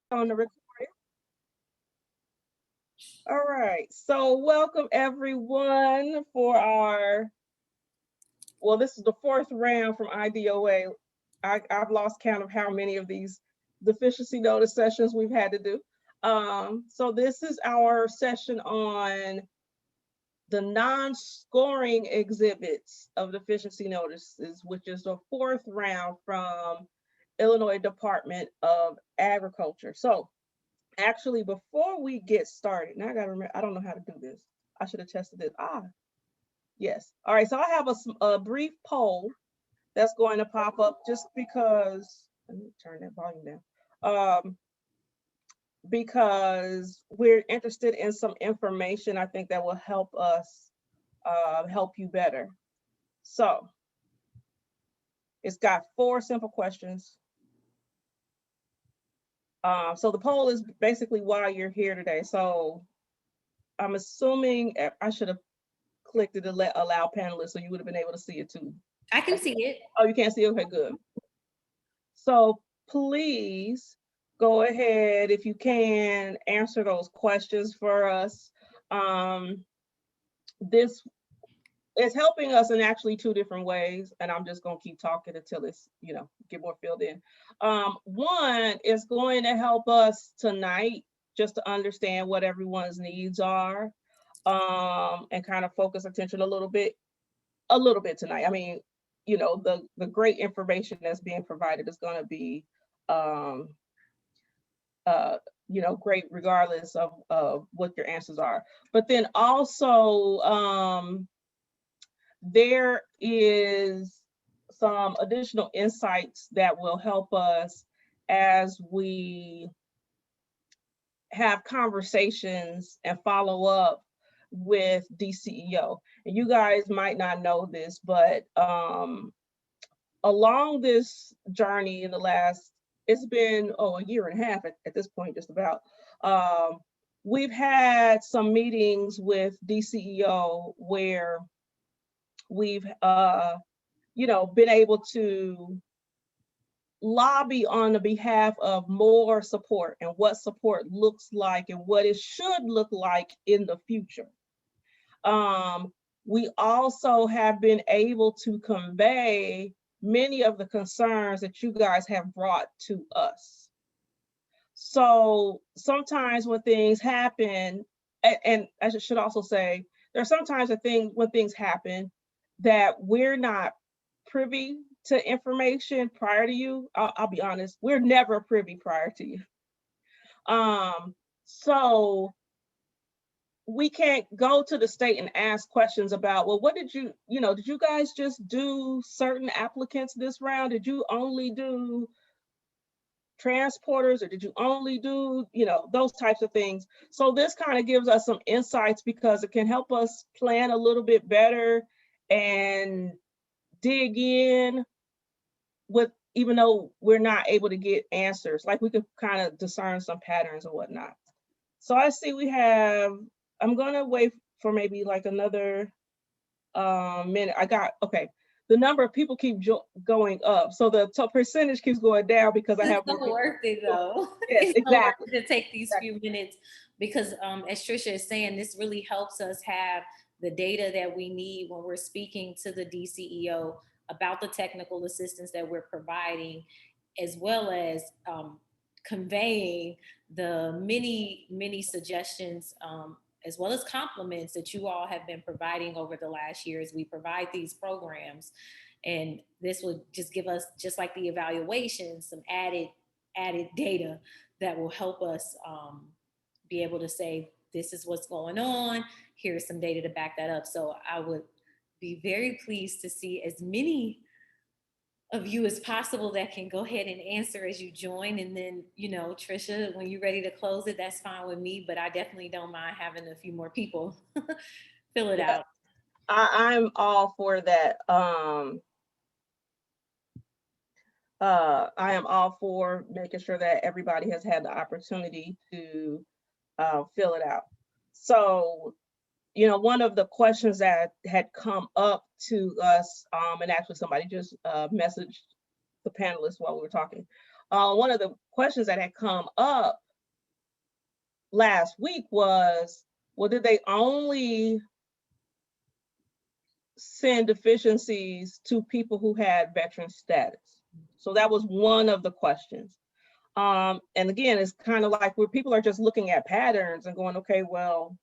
On the recording. All right. So welcome everyone for this is the fourth round from IDOA. I've lost count of how many of these deficiency notice sessions we've had to do. So this is our session on the non-scoring exhibits of deficiency notices, which is the fourth round from Illinois Department of Agriculture. So actually, before we get started, now I gotta remember, I don't know how to do this. I should have tested this. Yes. All right, so I have a brief poll that's going to pop up just because, let me turn that volume down. Because we're interested in some information, I think that will help us help you better. So it's got 4 simple questions. So the poll is basically why you're here today. So I'm assuming I should have clicked it to allow panelists, so you would have been able to see it too. I can see it. Oh, you can't see it? Okay, good. So please go ahead, if you can, answer those questions for us. This is helping us in actually 2 different ways, and I'm just gonna keep talking until it's, get more filled in. One is going to help us tonight just to understand what everyone's needs are, and kind of focus attention a little bit tonight. I mean, the great information that's being provided is going to be, great regardless of what your answers are. But then also, there is some additional insights that will help us as we have conversations and follow up with DCEO. And you guys might not know this, but along this journey in the last, it's been a year and a half at this point, just about, we've had some meetings with DCEO where we've been able to lobby on the behalf of more support and what support looks like and what it should look like in the future. We also have been able to convey many of the concerns that you guys have brought to us. So sometimes when things happen, and I should also say, there are sometimes when things happen that we're not privy to information prior to you. I'll be honest, we're never privy prior to you. So we can't go to the state and ask questions about, well, what did you guys just do certain applicants this round? Did you only do transporters, or did you only do, those types of things? So this kind of gives us some insights because it can help us plan a little bit better and dig in with, even though we're not able to get answers, like we could kind of discern some patterns and whatnot. So I see I'm gonna wait for maybe like another minute. The number of people keep going up, so the percentage keeps going down because I have more people. Worth it though. Yes, it's exactly. So worth it to take these few minutes because as Trisha is saying, this really helps us have the data that we need when we're speaking to the DCEO about the technical assistance that we're providing, as well as conveying the many suggestions, as well as compliments that you all have been providing over the last year as we provide these programs. And this will just give us, just like the evaluation, some added data that will help us be able to say, this is what's going on. Here's some data to back that up. So I would be very pleased to see as many of you as possible that can go ahead and answer as you join. And then, Trisha, when you're ready to close it, that's fine with me, but I definitely don't mind having a few more people fill it out. I'm all for that. I am all for making sure that everybody has had the opportunity to fill it out. So, one of the questions that had come up to us, and actually somebody just messaged the panelists while we were talking. One of the questions that had come up last week was, well, did they only send deficiencies to people who had veteran status? So that was one of the questions. And again, it's kind of like where people are just looking at patterns and going, okay, well,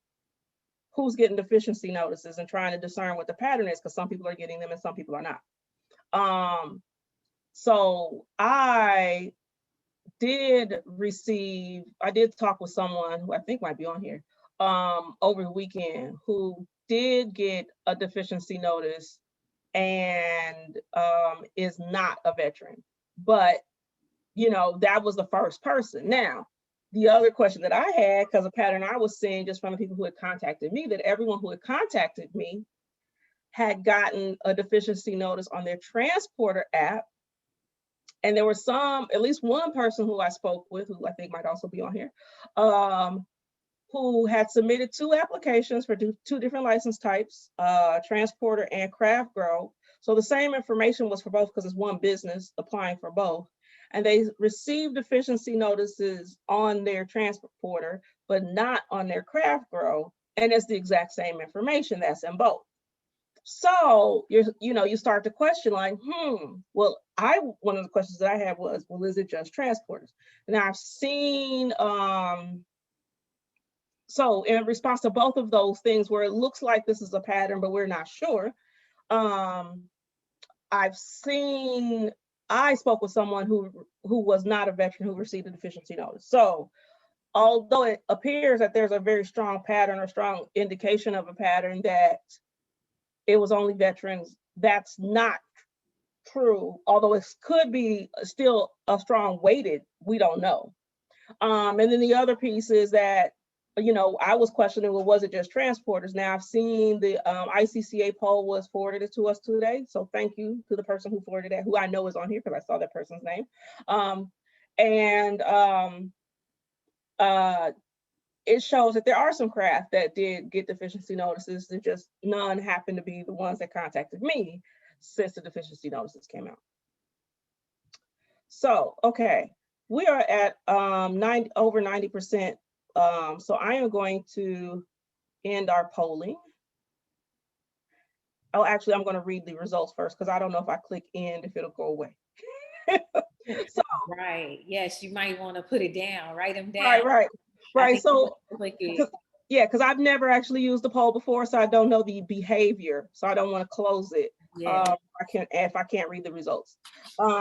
who's getting deficiency notices, and trying to discern what the pattern is, because some people are getting them and some people are not. So I did talk with someone who I think might be on here over the weekend, who did get a deficiency notice and is not a veteran. But, you know, that was the first person. Now, the other question that I had, because a pattern I was seeing just from the people who had contacted me, that everyone who had contacted me had gotten a deficiency notice on their transporter app. And there were at least one person who I spoke with, who I think might also be on here, who had submitted 2 applications for 2 different license types, transporter and craft grow. So the same information was for both, because it's one business applying for both. And they received deficiency notices on their transporter, but not on their craft grow. And it's the exact same information that's in both. So you start to question like, well, one of the questions that I had was, well, is it just transporters? And I've seen, so in response to both of those things where it looks like this is a pattern, but we're not sure, I spoke with someone who was not a veteran who received a deficiency notice. So although it appears that there's a very strong pattern or strong indication of a pattern that it was only veterans, that's not true, although it could be still a strong weighted, we don't know. And then the other piece is that, I was questioning, well, was it just transporters? Now I've seen the ICCA poll was forwarded to us today. So thank you to the person who forwarded that, who I know is on here because I saw that person's name. It shows that there are some craft that did get deficiency notices, and just none happened to be the ones that contacted me since the deficiency notices came out. So, okay, we are at over 90%. So I am going to end our polling. Oh, actually, I'm going to read the results first, because I don't know if I click end, if it'll go away. So, right. Yes, you might want to put it down, write them down. Right. So, because I've never actually used the poll before, so I don't know the behavior. So I don't want to close it. Yeah. If I can't read the results.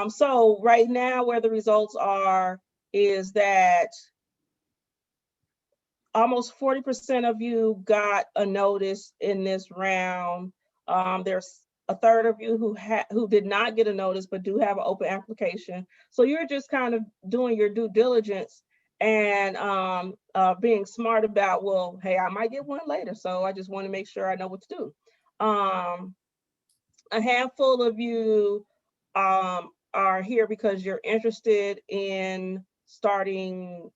So right now, where the results are is that almost 40% of you got a notice in this round. There's a third of you who did not get a notice but do have an open application. So you're just kind of doing your due diligence and being smart about, well, hey, I might get one later, so I just want to make sure I know what to do. A handful of you are here because you're interested in starting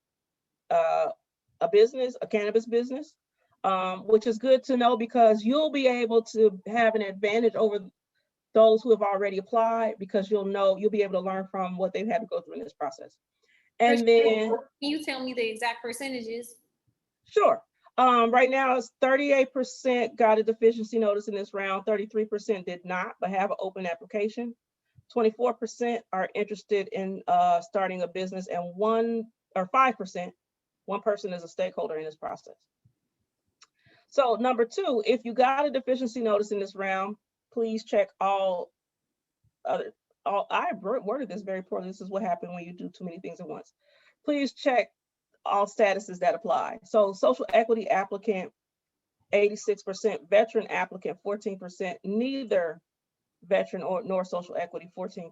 a business, a cannabis business, which is good to know, because you'll be able to have an advantage over those who have already applied, because you'll be able to learn from what they've had to go through in this process. And then, can you tell me the exact percentages? Sure. Right now, it's 38% got a deficiency notice in this round, 33% did not, but have an open application. 24% are interested in starting a business, and 5%, one person is a stakeholder in this process. So number 2, if you got a deficiency notice in this round, please check all. I worded this very poorly. This is what happened when you do too many things at once. Please check all statuses that apply. So social equity applicant, 86%, veteran applicant, 14%, neither veteran nor social equity, 14%.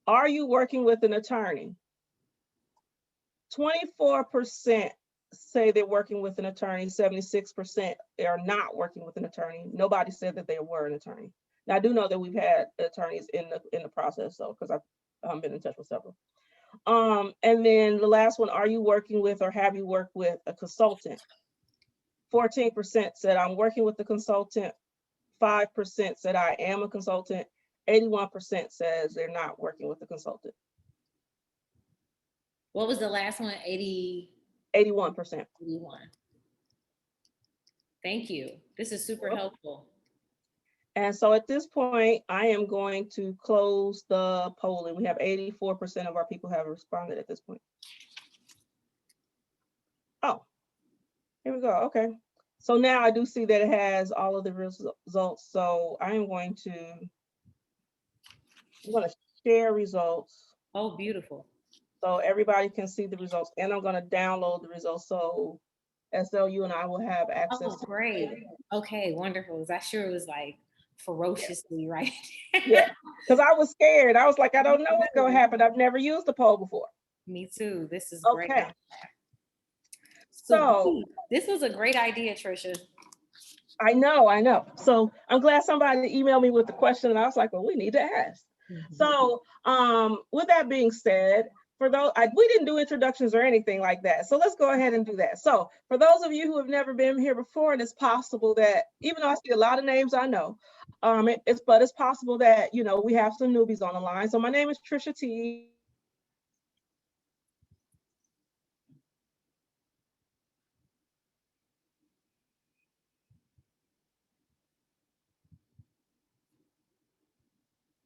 Are you working with an attorney? 24% say they're working with an attorney, 76% are not working with an attorney. Nobody said that they were an attorney. Now I do know that we've had attorneys in the process, so because I've been in touch with several. And then the last one, are you working with or have you worked with a consultant? 14% said I'm working with a consultant, 5% said I am a consultant, 81% says they're not working with a consultant. What was the last one? 81%. 81. Thank you. This is super helpful. And so at this point, I am going to close the polling. We have 84% of our people have responded at this point. Oh, here we go. Okay. So now I do see that it has all of the results. So I'm going to share results. Oh, beautiful. So everybody can see the results, and I'm going to download the results. So SLU and I will have access to. Great. Okay, wonderful. I sure it was like ferociously right. Yeah, because I was scared. I was like, I don't know what's going to happen. I've never used the poll before. Me too. This is okay. Great. So this was a great idea, Trisha. I know. So I'm glad somebody emailed me with the question, and I was like, well, we need to ask. Mm-hmm. So with that being said, for those, we didn't do introductions or anything like that. So let's go ahead and do that. So for those of you who have never been here before, and it's possible that, even though I see a lot of names I know, it's possible that, you know, we have some newbies on the line. So my name is Trisha T.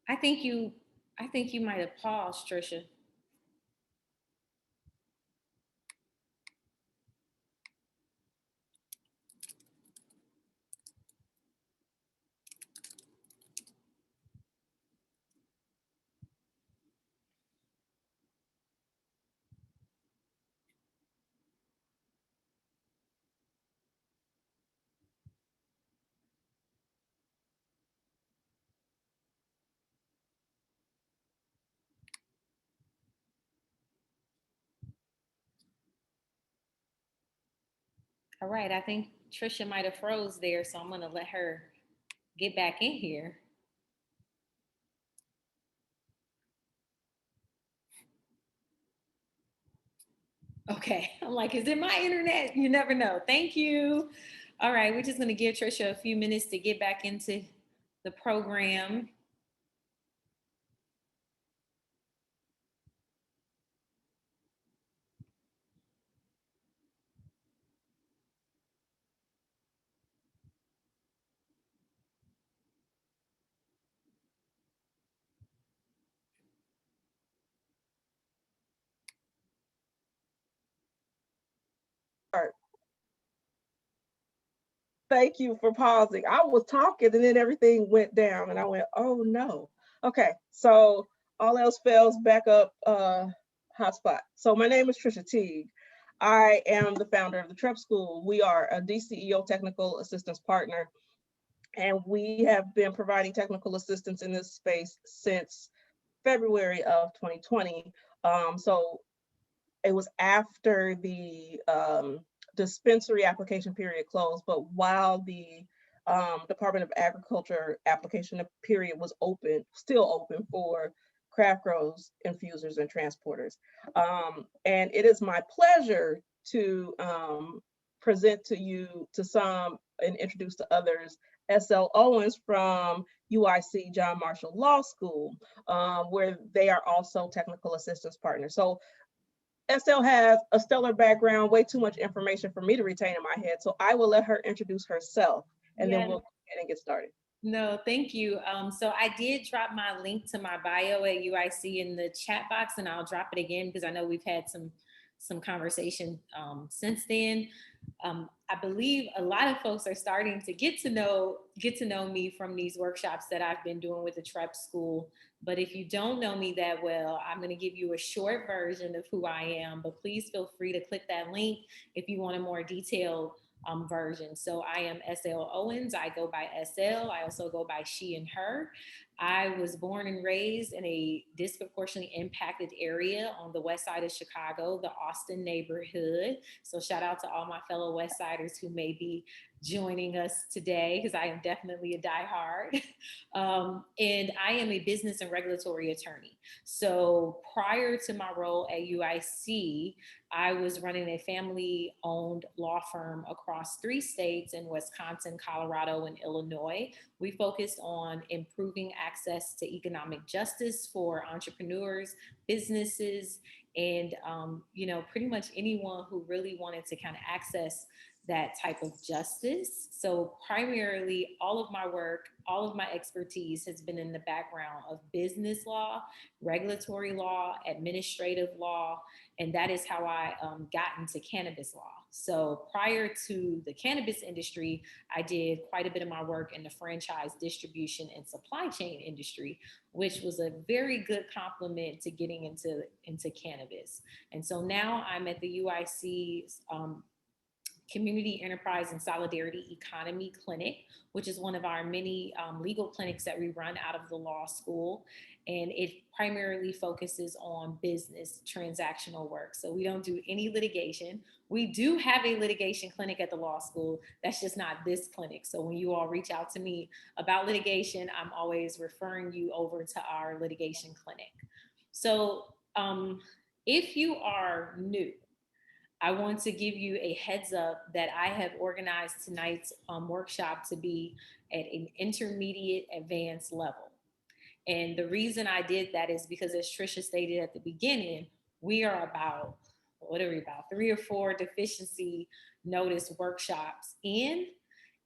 I think you might have paused, Trisha. All right, I think Trisha might have froze there, so I'm gonna let her get back in here. Okay, I'm like, is it my internet? You never know. Thank you. All right, we're just gonna give Trisha a few minutes to get back into the program. Thank you for pausing. I was talking and then everything went down and I went, oh no. Okay, so all else fails, back up hotspot. So my name is Trisha Teague. I am the founder of the Trep School. We are a DCEO technical assistance partner, and we have been providing technical assistance in this space since February of 2020. So it was after the dispensary application period closed, but while the Department of Agriculture application period was still open for craft grows, infusers, and transporters. And it is my pleasure to present to some and introduce to others SAO Owens from UIC John Marshall Law School, where they are also technical assistance partners. So SL has a stellar background, way too much information for me to retain in my head. So I will let her introduce herself, and then we'll go ahead and get started. No, thank you. So I did drop my link to my bio at UIC in the chat box, and I'll drop it again because I know we've had some conversation since then. I believe a lot of folks are starting to get to know me from these workshops that I've been doing with the Trep School. But if you don't know me that well, I'm going to give you a short version of who I am. But please feel free to click that link if you want a more detailed version. So I am SAO Owens. I go by SL. I also go by she and her. I was born and raised in a disproportionately impacted area on the west side of Chicago, the Austin neighborhood. So shout out to all my fellow West Siders who may be joining us today, because I am definitely a diehard. And I am a business and regulatory attorney. So prior to my role at UIC, I was running a family-owned law firm across 3 states in Wisconsin, Colorado, and Illinois. We focused on improving access to economic justice for entrepreneurs, businesses, and pretty much anyone who really wanted to kind of access that type of justice. So primarily all of my work, all of my expertise has been in the background of business law, regulatory law, administrative law, and that is how I got into cannabis law. So prior to the cannabis industry, I did quite a bit of my work in the franchise distribution and supply chain industry, which was a very good complement to getting into cannabis. And so now I'm at the UIC's Community Enterprise and Solidarity Economy Clinic, which is one of our many legal clinics that we run out of the law school. And it primarily focuses on business transactional work. So we don't do any litigation. We do have a litigation clinic at the law school. That's just not this clinic. So when you all reach out to me about litigation, I'm always referring you over to our litigation clinic. So if you are new, I want to give you a heads up that I have organized tonight's workshop to be at an intermediate advanced level. And the reason I did that is because, as Trisha stated at the beginning, we are about, what are we about, 3 or 4 deficiency notice workshops in,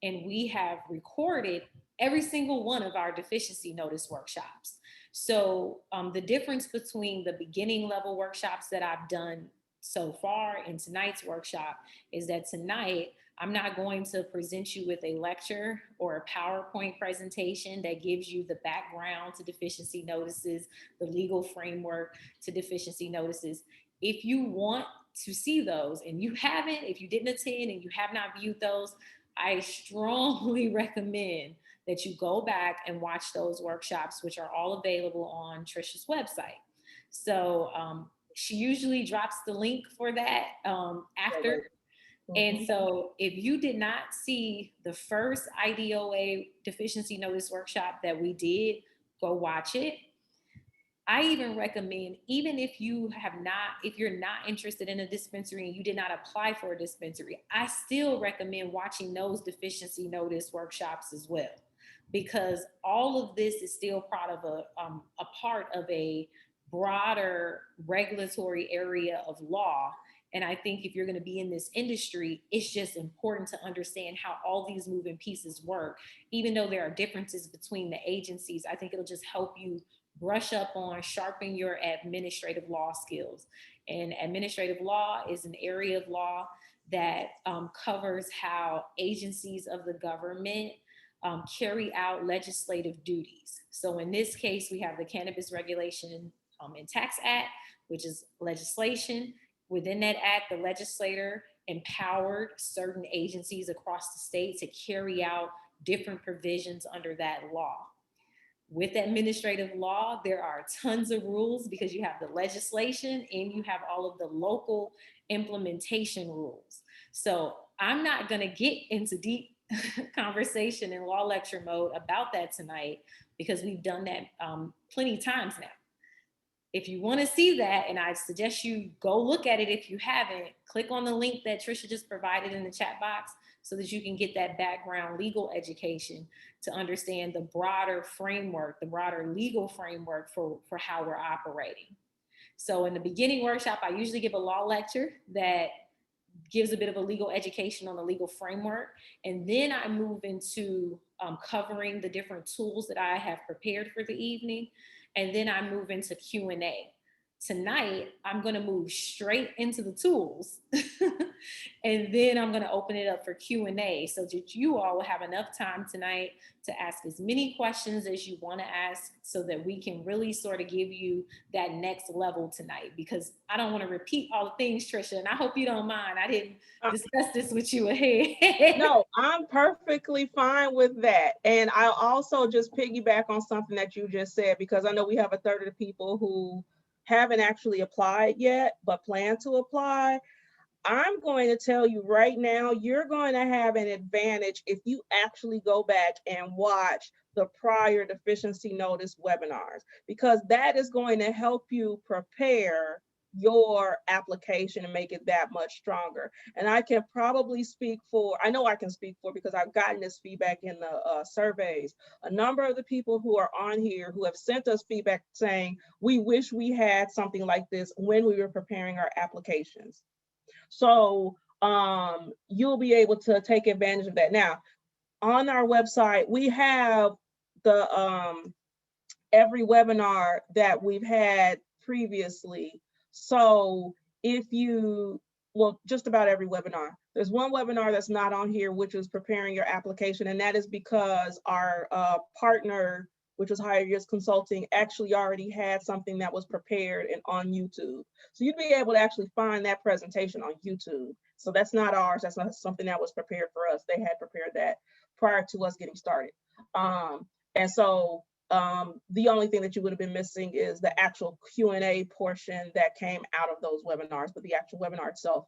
and we have recorded every single one of our deficiency notice workshops. So the difference between the beginning level workshops that I've done so far in tonight's workshop is that tonight I'm not going to present you with a lecture or a PowerPoint presentation that gives you the background to deficiency notices, the legal framework to deficiency notices. If you want to see those and you haven't, if you didn't attend and you have not viewed those, I strongly recommend that you go back and watch those workshops, which are all available on Trisha's website. So she usually drops the link for that after. And so if you did not see the first IDOA deficiency notice workshop that we did, go watch it. I even recommend, even if you're not interested in a dispensary and you did not apply for a dispensary, I still recommend watching those deficiency notice workshops as well, because all of this is still part of a broader regulatory area of law. And I think if you're going to be in this industry, it's just important to understand how all these moving pieces work. Even though there are differences between the agencies, I think it'll just help you brush up on, sharpen your administrative law skills. And administrative law is an area of law that covers how agencies of the government carry out legislative duties. So in this case, we have the Cannabis Regulation and Tax Act, which is legislation. Within that act, the legislator empowered certain agencies across the state to carry out different provisions under that law. With administrative law, there are tons of rules because you have the legislation and you have all of the local implementation rules. So I'm not going to get into deep conversation in law lecture mode about that tonight because we've done that plenty of times now. If you want to see that, and I suggest you go look at it if you haven't, click on the link that Trisha just provided in the chat box so that you can get that background legal education to understand the broader framework, the broader legal framework for how we're operating. So in the beginning workshop, I usually give a law lecture that gives a bit of a legal education on the legal framework. And then I move into covering the different tools that I have prepared for the evening. And then I move into Q&A. Tonight, I'm going to move straight into the tools. And then I'm going to open it up for Q&A so that you all will have enough time tonight to ask as many questions as you want to ask so that we can really sort of give you that next level tonight, because I don't want to repeat all the things, Trisha, and I hope you don't mind. I didn't discuss this with you ahead. No, I'm perfectly fine with that. And I'll also just piggyback on something that you just said, because I know we have a third of the people who haven't actually applied yet, but plan to apply. I'm going to tell you right now, you're going to have an advantage if you actually go back and watch the prior deficiency notice webinars, because that is going to help you prepare your application and make it that much stronger. And I can probably speak for, I know I can speak for, because I've gotten this feedback in the surveys. A number of the people who are on here who have sent us feedback saying, we wish we had something like this when we were preparing our applications. So you'll be able to take advantage of that. Now, on our website, we have the every webinar that we've had previously. So if you, well, just about every webinar. There's one webinar that's not on here, which is preparing your application. And that is because our partner, which was Higher Years Consulting, actually already had something that was prepared and on YouTube. So you'd be able to actually find that presentation on YouTube. So that's not ours. That's not something that was prepared for us. They had prepared that prior to us getting started. And so the only thing that you would have been missing is the actual Q&A portion that came out of those webinars, but the actual webinar itself,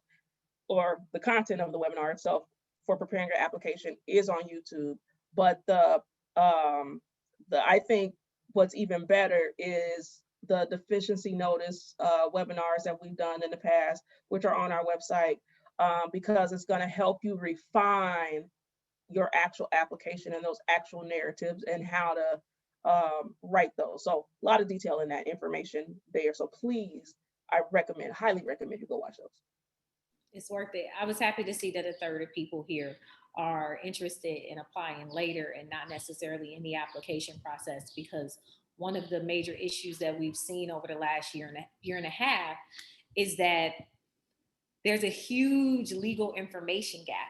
or the content of the webinar itself for preparing your application, is on YouTube. But I think what's even better is the deficiency notice webinars that we've done in the past, which are on our website, because it's going to help you refine your actual application and those actual narratives and how to write those. So a lot of detail in that information there. So please, I recommend, highly recommend you go watch those. It's worth it. I was happy to see that a third of people here are interested in applying later and not necessarily in the application process, because one of the major issues that we've seen over the last year and a half is that there's a huge legal information gap.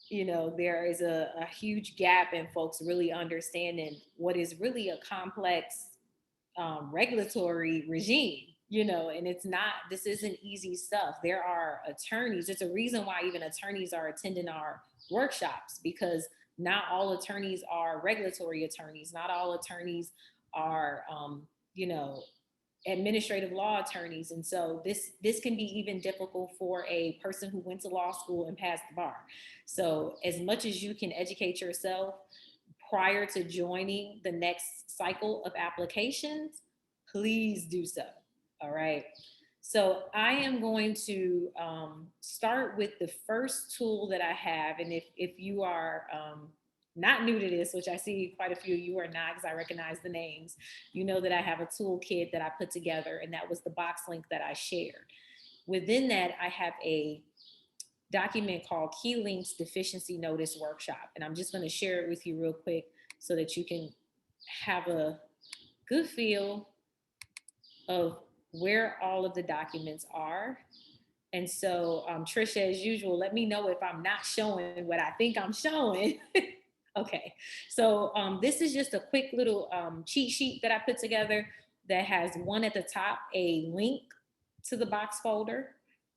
You know, there is a huge gap in folks really understanding what is really a complex regulatory regime, you know, and this isn't easy stuff. There are attorneys. It's a reason why even attorneys are attending our workshops, because not all attorneys are regulatory attorneys. Not all attorneys are, you know, administrative law attorneys. And so this can be even difficult for a person who went to law school and passed the bar. So as much as you can educate yourself prior to joining the next cycle of applications, please do so. All right. So I am going to start with the first tool that I have. And if you are not new to this, which I see quite a few of you are not, because I recognize the names, you know that I have a toolkit that I put together, and that was the box link that I shared. Within that, I have a document called Key Links Deficiency Notice Workshop. And I'm just going to share it with you real quick so that you can have a good feel of where all of the documents are. And so, Trisha, as usual, let me know if I'm not showing what I think I'm showing. Okay, so this is just a quick little cheat sheet that I put together that has one at the top, a link to the box folder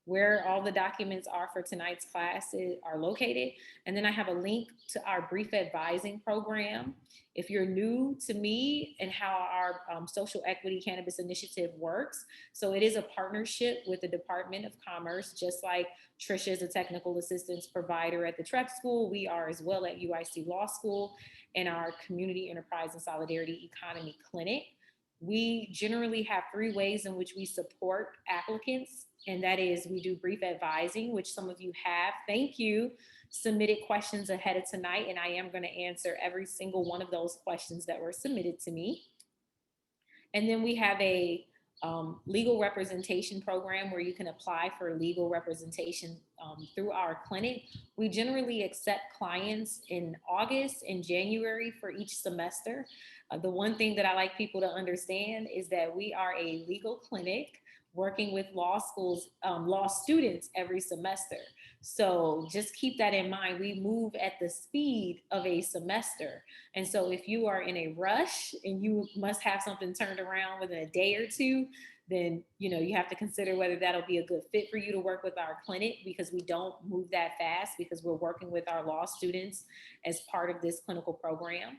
where all the documents are for tonight's classes are located. And then I have a link to our brief advising program. If you're new to me and how our social equity cannabis initiative works, so it is a partnership with the Department of Commerce, just like Trisha is a technical assistance provider at the Trep School. We are as well at UIC Law School in our Community Enterprise and Solidarity Economy Clinic. We generally have 3 ways in which we support applicants, and that is we do brief advising, which some of you have. Thank you. Submitted questions ahead of tonight, and I am going to answer every single one of those questions that were submitted to me. And then we have a legal representation program where you can apply for legal representation through our clinic. We generally accept clients in August and January for each semester. The one thing that I like people to understand is that we are a legal clinic working with law schools, law students every semester. So just keep that in mind. We move at the speed of a semester. And so if you are in a rush and you must have something turned around within a day or two, then you have to consider whether that'll be a good fit for you to work with our clinic, because we don't move that fast, because we're working with our law students as part of this clinical program.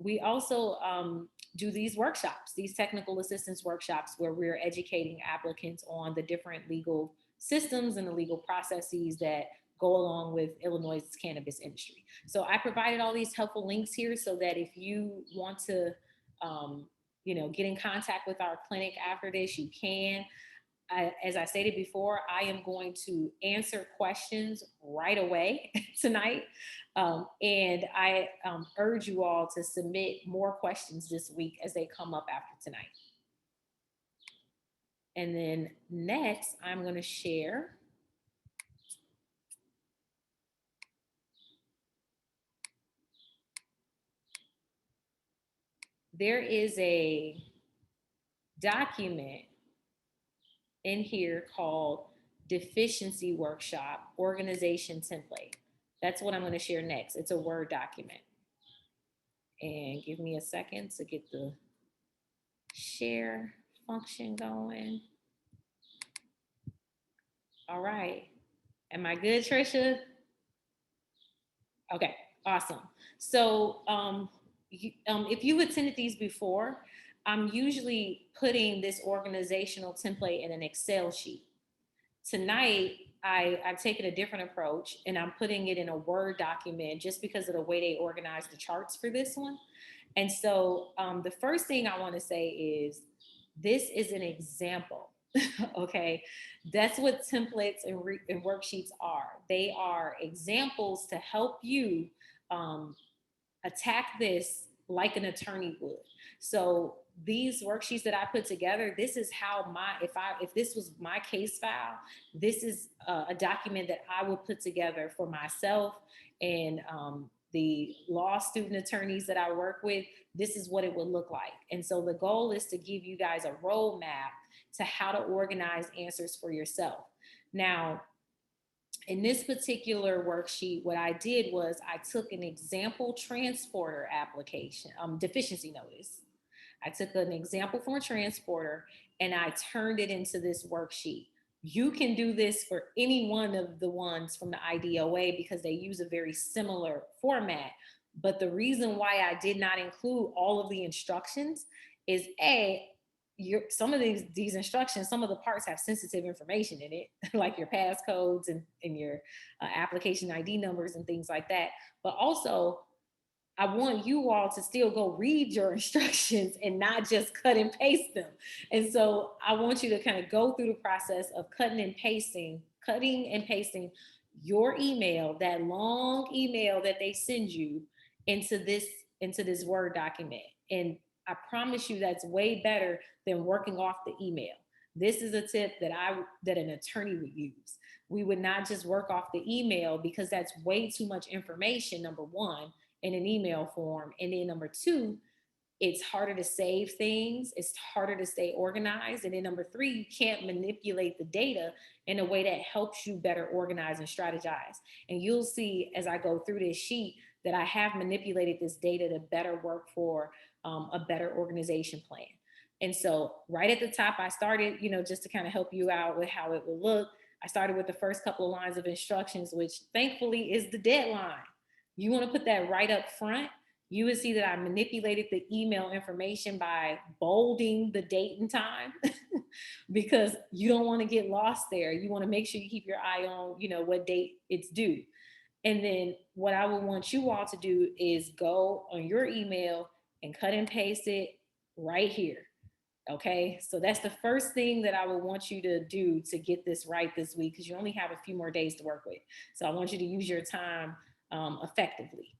We also do these workshops, these technical assistance workshops, where we're educating applicants on the different legal systems and the legal processes that go along with Illinois' cannabis industry. So I provided all these helpful links here so that if you want to, get in contact with our clinic after this, you can. as I stated before, I am going to answer questions right away tonight. And I urge you all to submit more questions this week as they come up after tonight. And then next, I'm going to share there is a document in here called Deficiency Workshop Organization Template. That's what I'm going to share next. It's a Word document. And give me a second to get the share function going. All right. Am I good, Trisha? Okay, awesome. So if you've attended these before, I'm usually putting this organizational template in an Excel sheet. Tonight, I've taken a different approach and I'm putting it in a Word document just because of the way they organize the charts for this one. And so the first thing I want to say is this is an example. Okay, that's what templates and worksheets are. They are examples to help you attack this like an attorney would. So these worksheets that I put together, this is how if this was my case file, this is a document that I would put together for myself and the law student attorneys that I work with. This is what it would look like. And so the goal is to give you guys a roadmap to how to organize answers for yourself. Now, in this particular worksheet, what I did was I took an example transporter application, deficiency notice. I took an example from a transporter and I turned it into this worksheet. You can do this for any one of the ones from the IDOA because they use a very similar format. But the reason why I did not include all of the instructions is some of these instructions, some of the parts have sensitive information in it, like your passcodes and your application ID numbers and things like that. But also, I want you all to still go read your instructions and not just cut and paste them. And so I want you to kind of go through the process of cutting and pasting your email, that long email that they send you into this Word document. And I promise you that's way better than working off the email. This is a tip that an attorney would use. We would not just work off the email because that's way too much information, number one, in an email form. And then number two, it's harder to save things. It's harder to stay organized. And then number three, you can't manipulate the data in a way that helps you better organize and strategize. And you'll see as I go through this sheet that I have manipulated this data to better work for a better organization plan. And so right at the top, I started, just to kind of help you out with how it will look. I started with the first couple of lines of instructions, which thankfully is the deadline. You want to put that right up front. You would see that I manipulated the email information by bolding the date and time because you don't want to get lost there. You want to make sure you keep your eye on, what date it's due. And then what I would want you all to do is go on your email and cut and paste it right here. Okay, so that's the first thing that I would want you to do to get this right this week because you only have a few more days to work with. So I want you to use your time effectively.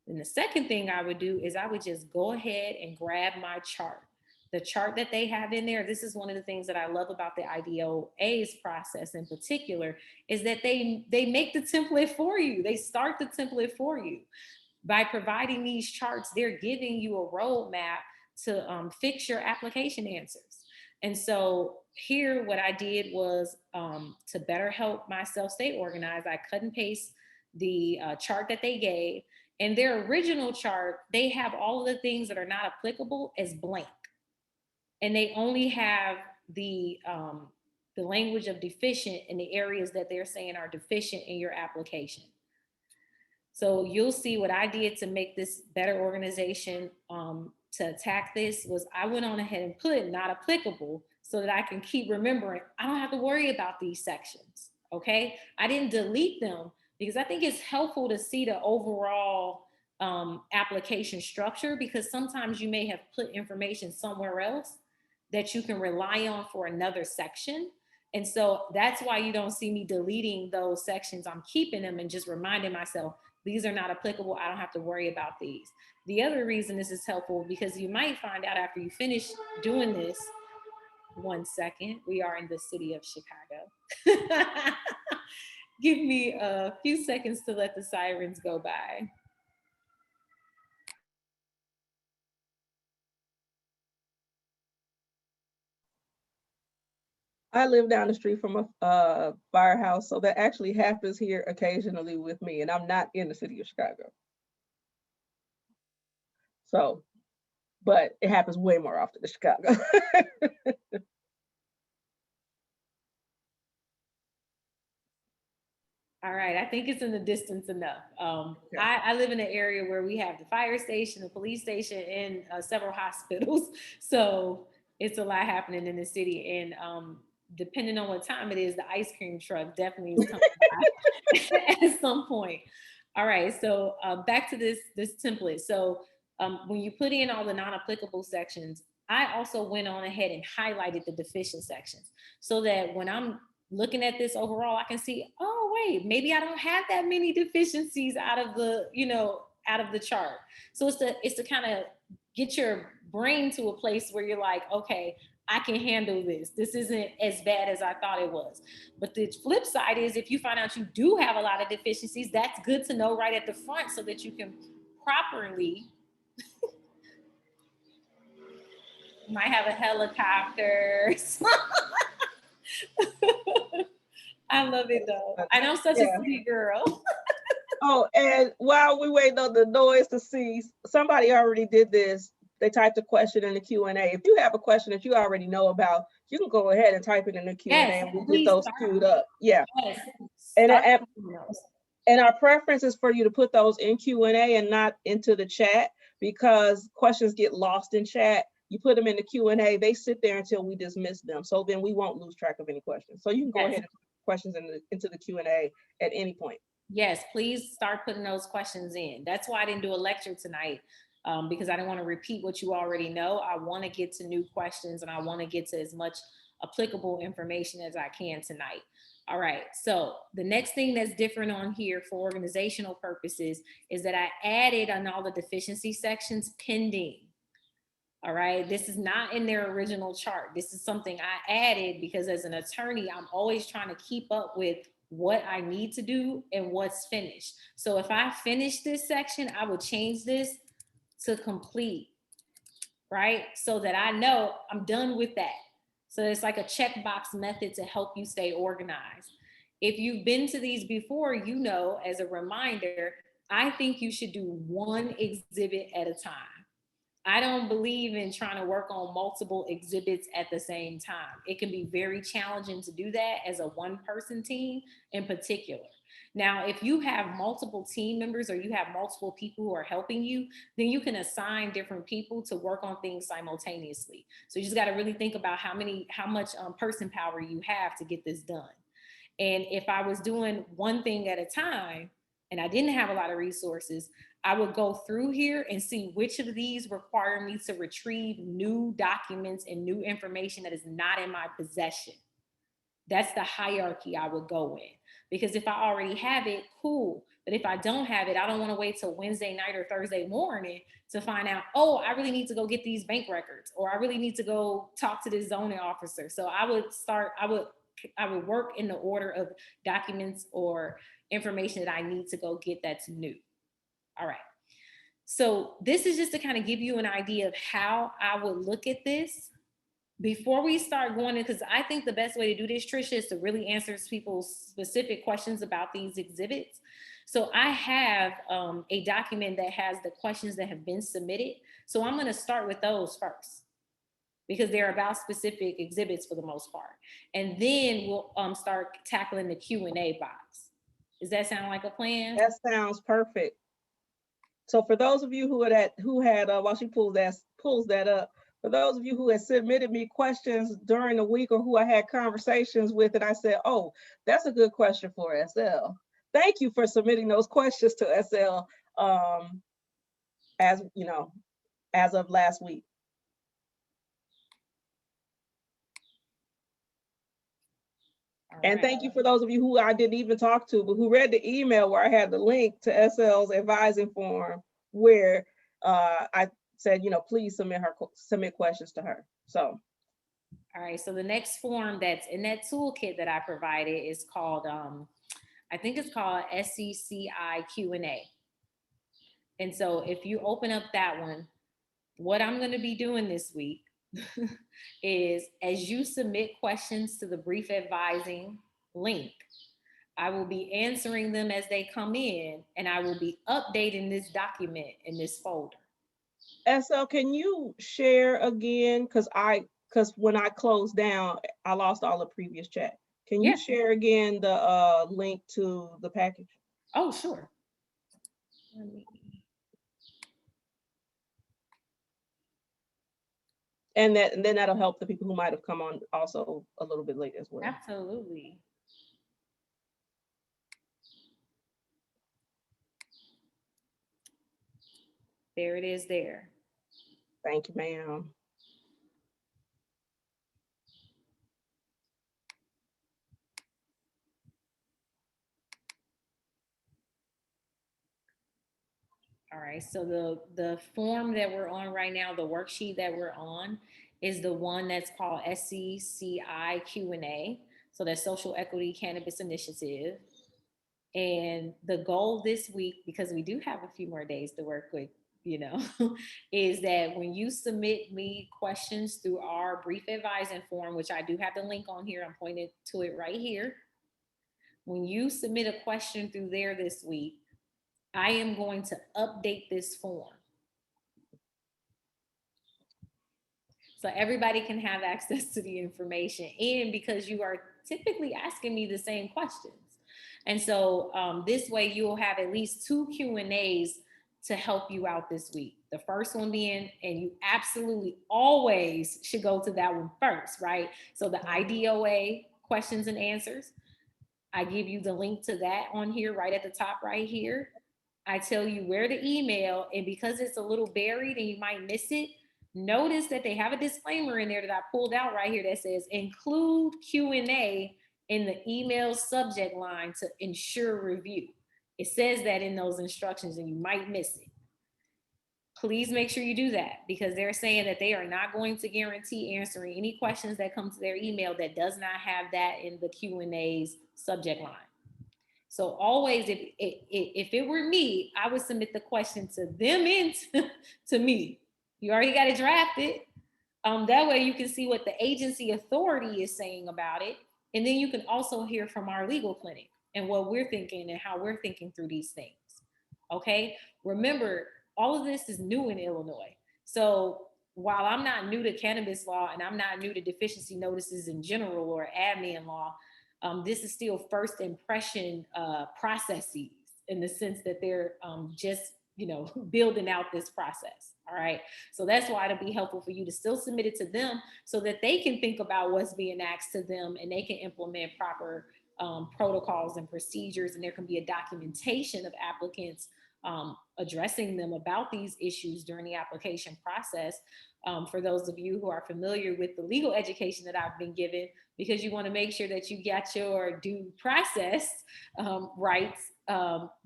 Then the second thing I would do is I would just go ahead and grab my chart. The chart that they have in there, this is one of the things that I love about the IDOA's process in particular, is that they make the template for you. They start the template for you. By providing these charts, they're giving you a roadmap to fix your application answers. And so here, what I did was to better help myself stay organized, I cut and paste the chart that they gave. And their original chart, they have all of the things that are not applicable as blank. And they only have the language of deficient in the areas that they're saying are deficient in your application. So you'll see what I did to make this better organization to attack this was I went on ahead and put not applicable so that I can keep remembering I don't have to worry about these sections, okay? I didn't delete them because I think it's helpful to see the overall application structure because sometimes you may have put information somewhere else that you can rely on for another section. And so that's why you don't see me deleting those sections. I'm keeping them and just reminding myself, these are not applicable. I don't have to worry about these. The other reason this is helpful, because you might find out after you finish doing this, 1 second, we are in the city of Chicago. Give me a few seconds to let the sirens go by. I live down the street from a firehouse, so that actually happens here occasionally with me, and I'm not in the city of Chicago. So, but it happens way more often in Chicago. All right, I think it's in the distance enough. Okay. I live in an area where we have the fire station, the police station, and several hospitals. So it's a lot happening in the city. And depending on what time it is, the ice cream truck definitely is coming by at some point. All right, so back to this template. So when you put in all the non-applicable sections, I also went on ahead and highlighted the deficient sections so that when I'm looking at this overall, I can see, oh, wait, maybe I don't have that many deficiencies out of the, out of the chart. So it's to kind of get your brain to a place where you're like, okay, I can handle this. This isn't as bad as I thought it was. But the flip side is if you find out you do have a lot of deficiencies, that's good to know right at the front so that you can properly might have a helicopter. I love it though. I know I'm such a sweet girl. Oh, and while we wait on the noise to cease, somebody already did this. They typed a question in the Q&A. If you have a question that you already know about, you can go ahead and type it in the Q&A and we'll get those queued up. Yeah. Yes. And our preference is for you to put those in Q&A and not into the chat, because questions get lost in chat. You put them in the Q&A, they sit there until we dismiss them. So then we won't lose track of any questions. So you can go ahead and put questions into the Q&A at any point. Yes, please start putting those questions in. That's why I didn't do a lecture tonight, because I didn't want to repeat what you already know. I want to get to new questions and I want to get to as much applicable information as I can tonight. All right, so the next thing that's different on here for organizational purposes is that I added on all the deficiency sections pending. All right, this is not in their original chart. This is something I added because as an attorney, I'm always trying to keep up with what I need to do and what's finished. So if I finish this section, I would change this to complete, right? So that I know I'm done with that. So it's like a checkbox method to help you stay organized. If you've been to these before, you know, as a reminder, I think you should do one exhibit at a time. I don't believe in trying to work on multiple exhibits at the same time. It can be very challenging to do that as a one-person team in particular. Now, if you have multiple team members or you have multiple people who are helping you, then you can assign different people to work on things simultaneously. So you just got to really think about how much person power you have to get this done. And if I was doing one thing at a time and I didn't have a lot of resources, I would go through here and see which of these require me to retrieve new documents and new information that is not in my possession. That's the hierarchy I would go in. Because if I already have it, cool. But if I don't have it, I don't want to wait till Wednesday night or Thursday morning to find out, oh, I really need to go get these bank records, or I really need to go talk to this zoning officer. So I would work in the order of documents or information that I need to go get that's new. All right. So this is just to kind of give you an idea of how I would look at this before we start going in, because I think the best way to do this, Trisha, is to really answer people's specific questions about these exhibits. So I have a document that has the questions that have been submitted. So I'm going to start with those first, because they're about specific exhibits for the most part. And then we'll start tackling the Q&A box. Does that sound like a plan? That sounds perfect. So for those of you who had while she pulls that up, for those of you who had submitted me questions during the week or who I had conversations with, and I said, oh, that's a good question for SL. Thank you for submitting those questions to SL as you know, as of last week. All And right. thank you for those of you who I didn't even talk to, but who read the email where I had the link to SL's advising form where I said, please submit questions to her. So. All right. So the next form that's in that toolkit that I provided is called, I think it's called SECI Q&A. And so if you open up that one, what I'm going to be doing this week is as you submit questions to the brief advising link, I will be answering them as they come in, and I will be updating this document in this folder. SL, can you share again? Because when I closed down, I lost all the previous chat. Can you share again the link to the package? Oh, sure. And then that'll help the people who might have come on also a little bit late as well. Absolutely. There it is there. Thank you, ma'am. All right, so the form that we're on right now, the worksheet that we're on is the one that's called SECI Q&A. So that's Social Equity Cannabis Initiative. And the goal this week, because we do have a few more days to work with, is that when you submit me questions through our brief advising form, which I do have the link on here, I'm pointing to it right here. When you submit a question through there this week, I am going to update this form. So everybody can have access to the information, and because you are typically asking me the same questions. And so this way you will have at least 2 Q&As to help you out this week. The first one being, and you absolutely always should go to that one first, right? So the IDOA questions and answers, I give you the link to that on here, right at the top right here. I tell you where to email, and because it's a little buried and you might miss it, notice that they have a disclaimer in there that I pulled out right here that says include Q&A in the email subject line to ensure review. It says that in those instructions and you might miss it. Please make sure you do that, because they're saying that they are not going to guarantee answering any questions that come to their email that does not have that in the Q&A's subject line. So always, if it were me, I would submit the question to them and to me. You already got it drafted. That way you can see what the agency authority is saying about it. And then you can also hear from our legal clinic and what we're thinking and how we're thinking through these things. Okay. Remember, all of this is new in Illinois. So while I'm not new to cannabis law and I'm not new to deficiency notices in general or admin law, this is still first impression processes in the sense that they're just, building out this process. All right. So that's why it'll be helpful for you to still submit it to them so that they can think about what's being asked to them and they can implement proper protocols and procedures. And there can be a documentation of applicants addressing them about these issues during the application process. For those of you who are familiar with the legal education that I've been given, because you want to make sure that you got your due process rights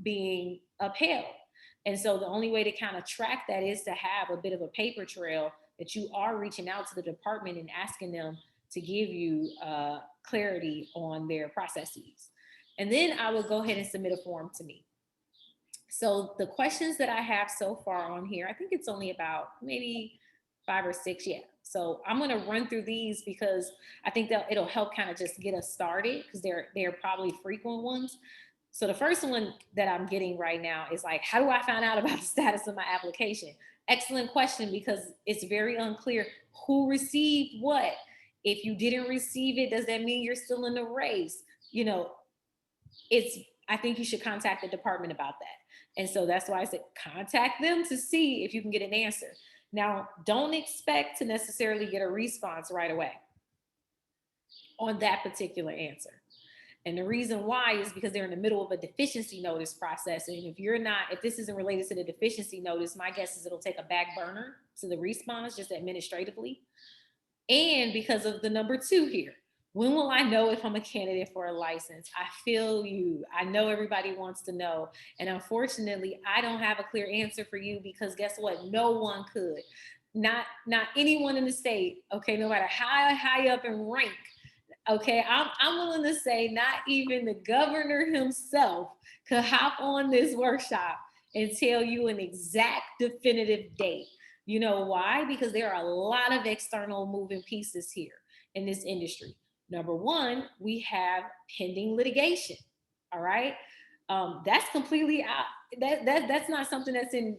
being upheld. And so the only way to kind of track that is to have a bit of a paper trail that you are reaching out to the department and asking them to give you clarity on their processes. And then I will go ahead and submit a form to me. So the questions that I have so far on here, I think it's only about maybe 5 or 6 yet. So I'm going to run through these because I think that it'll help kind of just get us started, because they're probably frequent ones. So the first one that I'm getting right now is like, how do I find out about the status of my application? Excellent question, because it's very unclear who received what. If you didn't receive it, does that mean you're still in the race? I think you should contact the department about that. And so that's why I said contact them to see if you can get an answer. Now, don't expect to necessarily get a response right away on that particular answer. And the reason why is because they're in the middle of a deficiency notice process. And if this isn't related to the deficiency notice, my guess is it'll take a back burner to the response just administratively. And because of the number 2 here, When will I know if I'm a candidate for a license? I feel you. I know everybody wants to know. And unfortunately, I don't have a clear answer for you because guess what? No one could. Not anyone in the state, okay, no matter how high up in rank. Okay, I'm willing to say not even the governor himself could hop on this workshop and tell you an exact definitive date. You know why? Because there are a lot of external moving pieces here in this industry. Number one, we have pending litigation. All right, that's completely out. That's not something that's in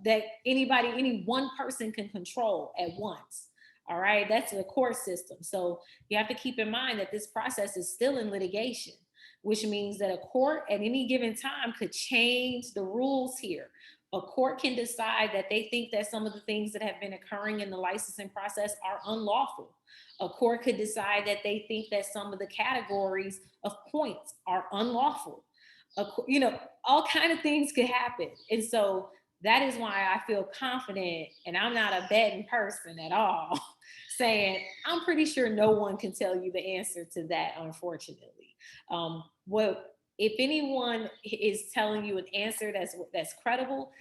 that any one person can control at once. All right, that's the court system. So you have to keep in mind that this process is still in litigation, which means that a court at any given time could change the rules here. A court can decide that they think that some of the things that have been occurring in the licensing process are unlawful. A court could decide that they think that some of the categories of points are unlawful. All kind of things could happen. And so that is why I feel confident, and I'm not a betting person at all, saying I'm pretty sure no one can tell you the answer to that, unfortunately. What if anyone is telling you an answer that's credible?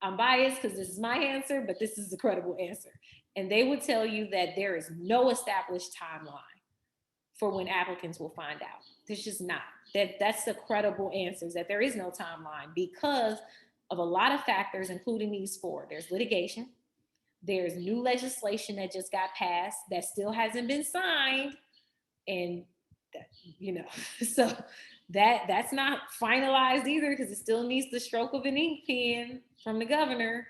I'm biased because this is my answer, but this is the credible answer. And they would tell you that there is no established timeline for when applicants will find out. There's just not. That's the credible answer, is that there is no timeline because of a lot of factors, including these four. There's litigation. There's new legislation that just got passed that still hasn't been signed. And, so that's not finalized either because it still needs the stroke of an ink pen from the governor.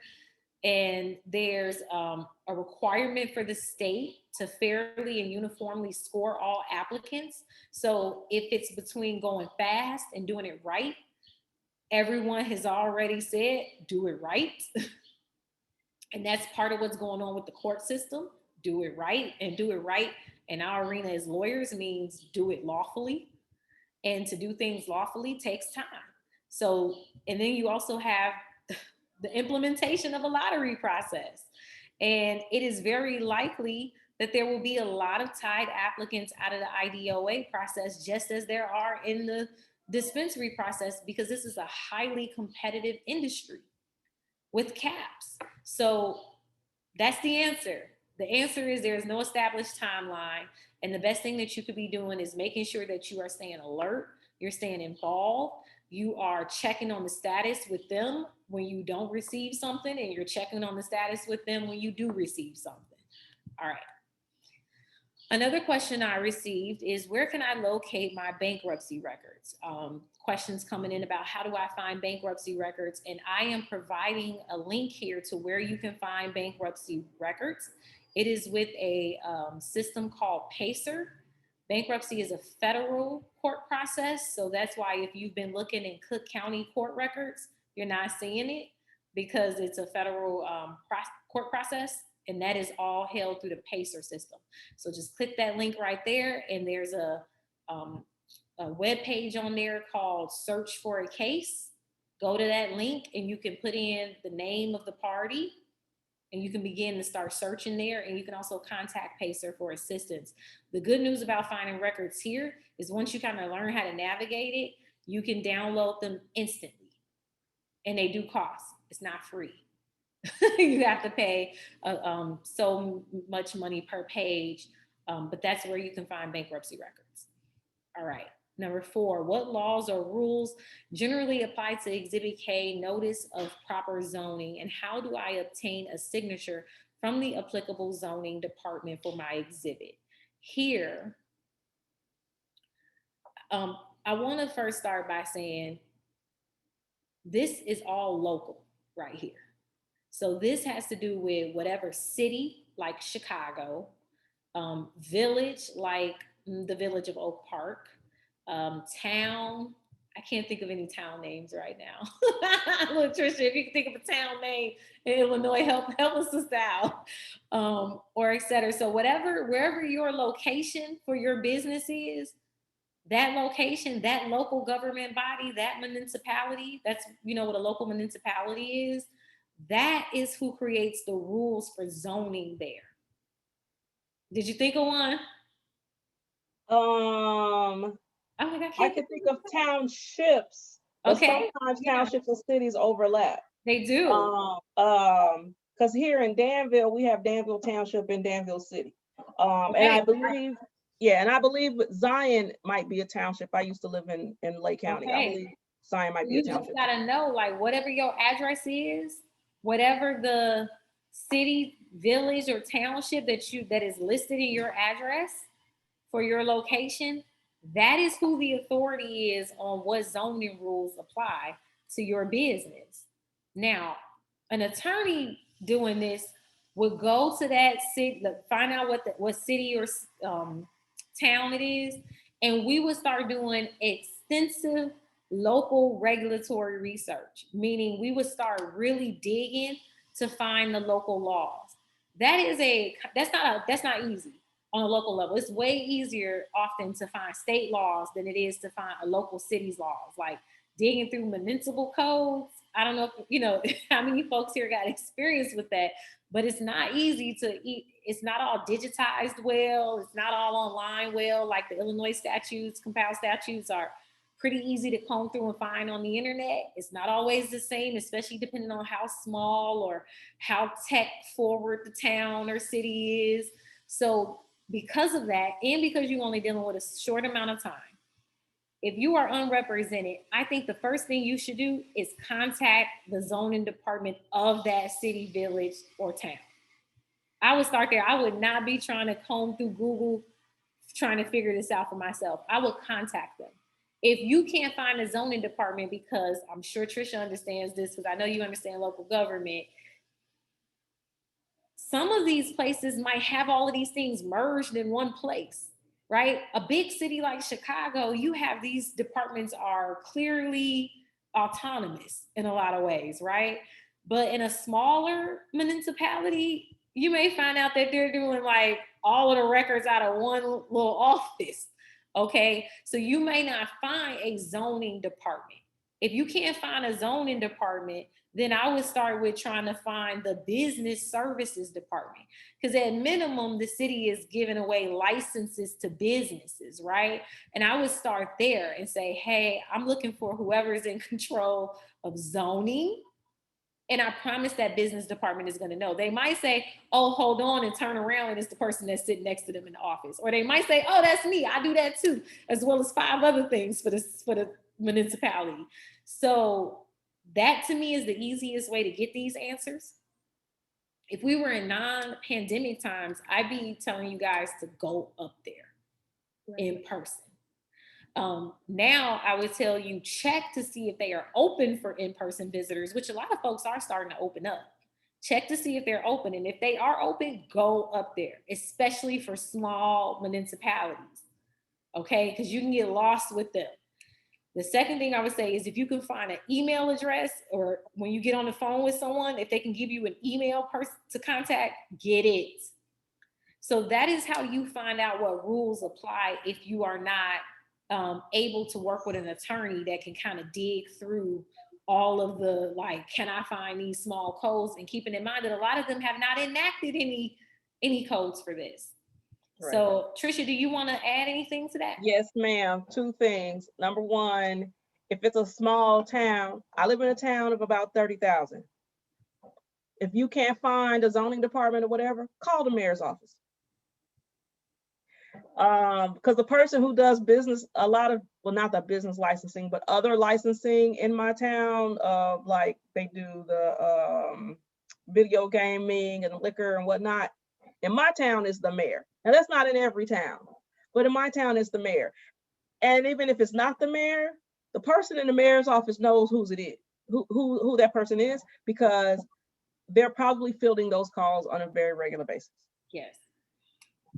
And there's a requirement for the state to fairly and uniformly score all applicants. So if it's between going fast and doing it right, everyone has already said, do it right. And that's part of what's going on with the court system. Do it right, and do it right in our arena as lawyers means do it lawfully. And to do things lawfully takes time. So, and then you also have the implementation of a lottery process. And it is very likely that there will be a lot of tied applicants out of the IDOA process, just as there are in the dispensary process, because this is a highly competitive industry with caps. So that's the answer. The answer is there is no established timeline. And the best thing that you could be doing is making sure that you are staying alert, you're staying involved, you are checking on the status with them when you don't receive something, and you're checking on the status with them when you do receive something. All right. Another question I received is, where can I locate my bankruptcy records? Questions coming in about how do I find bankruptcy records? And I am providing a link here to where you can find bankruptcy records. It is with a system called PACER. Bankruptcy is a federal court process. So that's why if you've been looking in Cook County court records, you're not seeing it because it's a federal court process. And that is all held through the PACER system. So just click that link right there. And there's a web page on there called Search for a Case. Go to that link and you can put in the name of the party and you can begin to start searching there. And you can also contact PACER for assistance. The good news about finding records here is once you kind of learn how to navigate it, you can download them instantly. And they do cost. It's not free. You have to pay so much money per page, but that's where you can find bankruptcy records. All right. Number 4, what laws or rules generally apply to Exhibit K, notice of proper zoning, and how do I obtain a signature from the applicable zoning department for my exhibit? Here, I want to first start by saying this is all local right here. So this has to do with whatever city, like Chicago, village, like the village of Oak Park, town. I can't think of any town names right now. Look, Trisha, if you can think of a town name in Illinois, help us out, or et cetera. So wherever your location for your business is, that location, that local government body, that municipality, that's, what a local municipality is, that is who creates the rules for zoning there. Did you think of one? I'm like, I I can't can think think of of townships, but okay. sometimes Yeah, townships and cities overlap. they do. Because here in Danville, we have Danville Township and Danville City. And Okay. I believe, yeah, and I believe Zion might be a township. I used to live in Lake County. I Okay. believe Zion might be a You just township too. gotta know, like, whatever your address is, whatever the city, village, or township that is listed in your address for your location, that is who the authority is on what zoning rules apply to your business. Now, an attorney doing this would go to that city, find out what city or town it is, and we would start doing extensive local regulatory research, meaning we would start really digging to find the local laws. That's not easy on a local level. It's way easier often to find state laws than it is to find a local city's laws. Like digging through municipal codes. I don't know if you know how many folks here got experience with that, but it's not easy to eat. It's not all digitized well. It's not all online well. Like the Illinois statutes, compiled statutes are pretty easy to comb through and find on the internet. It's not always the same, especially depending on how small or how tech forward the town or city is. So because of that, and because you're only dealing with a short amount of time, if you are unrepresented, I think the first thing you should do is contact the zoning department of that city, village, or town. I would start there. I would not be trying to comb through Google trying to figure this out for myself. I would contact them. If you can't find a zoning department, because I'm sure Trisha understands this, because I know you understand local government, some of these places might have all of these things merged in one place, right? A big city like Chicago, you have these departments are clearly autonomous in a lot of ways, right? But in a smaller municipality, you may find out that they're doing like all of the records out of one little office. Okay. So you may not find a zoning department. If you can't find a zoning department, then I would start with trying to find the business services department. Because at minimum, the city is giving away licenses to businesses, right? And I would start there and say, hey, I'm looking for whoever's in control of zoning. And I promise that business department is going to know. They might say, oh, hold on, and turn around, and it's the person that's sitting next to them in the office. Or they might say, oh, that's me. I do that too, as well as 5 other things for the municipality. So that to me is the easiest way to get these answers. If we were in non-pandemic times, I'd be telling you guys to go up there in person. Now I would tell you check to see if they are open for in-person visitors, which a lot of folks are starting to open up. Check to see if they're open. And if they are open, go up there, especially for small municipalities. Okay, because you can get lost with them. The second thing I would say is if you can find an email address, or when you get on the phone with someone, if they can give you an email person to contact, get it. So that is how you find out what rules apply if you are not able to work with an attorney that can kind of dig through all of the, like, can I find these small codes? And keeping in mind that a lot of them have not enacted any codes for this. Right. So Trisha, do you want to add anything to that? Yes, ma'am. 2 things. Number 1, if it's a small town, I live in a town of about 30,000. If you can't find a zoning department or whatever, call the mayor's office. Because the person who does business, a lot of, well, not the business licensing, but other licensing in my town, like they do the video gaming and liquor and whatnot. In my town is the mayor. Now that's not in every town, but in my town is the mayor. And even if it's not the mayor, the person in the mayor's office knows who that person is, because they're probably fielding those calls on a very regular basis. Yes.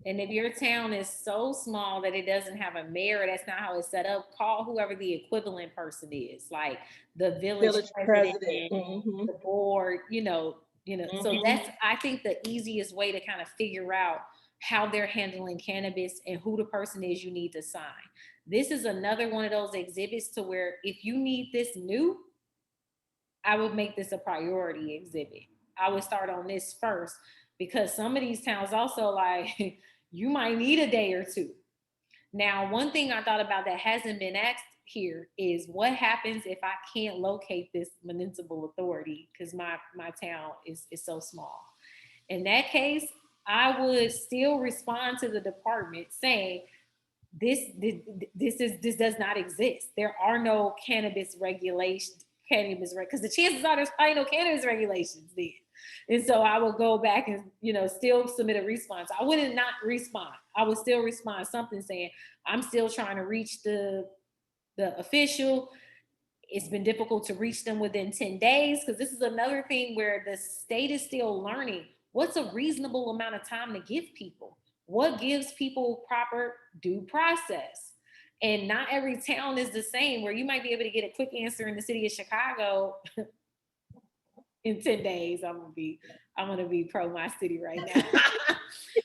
And if your town is so small that it doesn't have a mayor, that's not how it's set up, call whoever the equivalent person is, like the village president, mm-hmm. the board, mm-hmm. So that's, I think, the easiest way to kind of figure out how they're handling cannabis and who the person is you need to sign. This is another one of those exhibits to where if you need this new, I would make this a priority exhibit. I would start on this first, because some of these towns also, like, you might need a day or two. Now, one thing I thought about that hasn't been asked here is what happens if I can't locate this municipal authority because my town is so small. In that case, I would still respond to the department saying, this does not exist. There are no cannabis regulations, because the chances are there's probably no cannabis regulations then. And so I would go back and, still submit a response. I wouldn't not respond. I would still respond something saying, I'm still trying to reach the official. It's been difficult to reach them within 10 days, because this is another thing where the state is still learning what's a reasonable amount of time to give people. What gives people proper due process? And not every town is the same, where you might be able to get a quick answer in the city of Chicago in 10 days. I'm gonna be pro my city right now.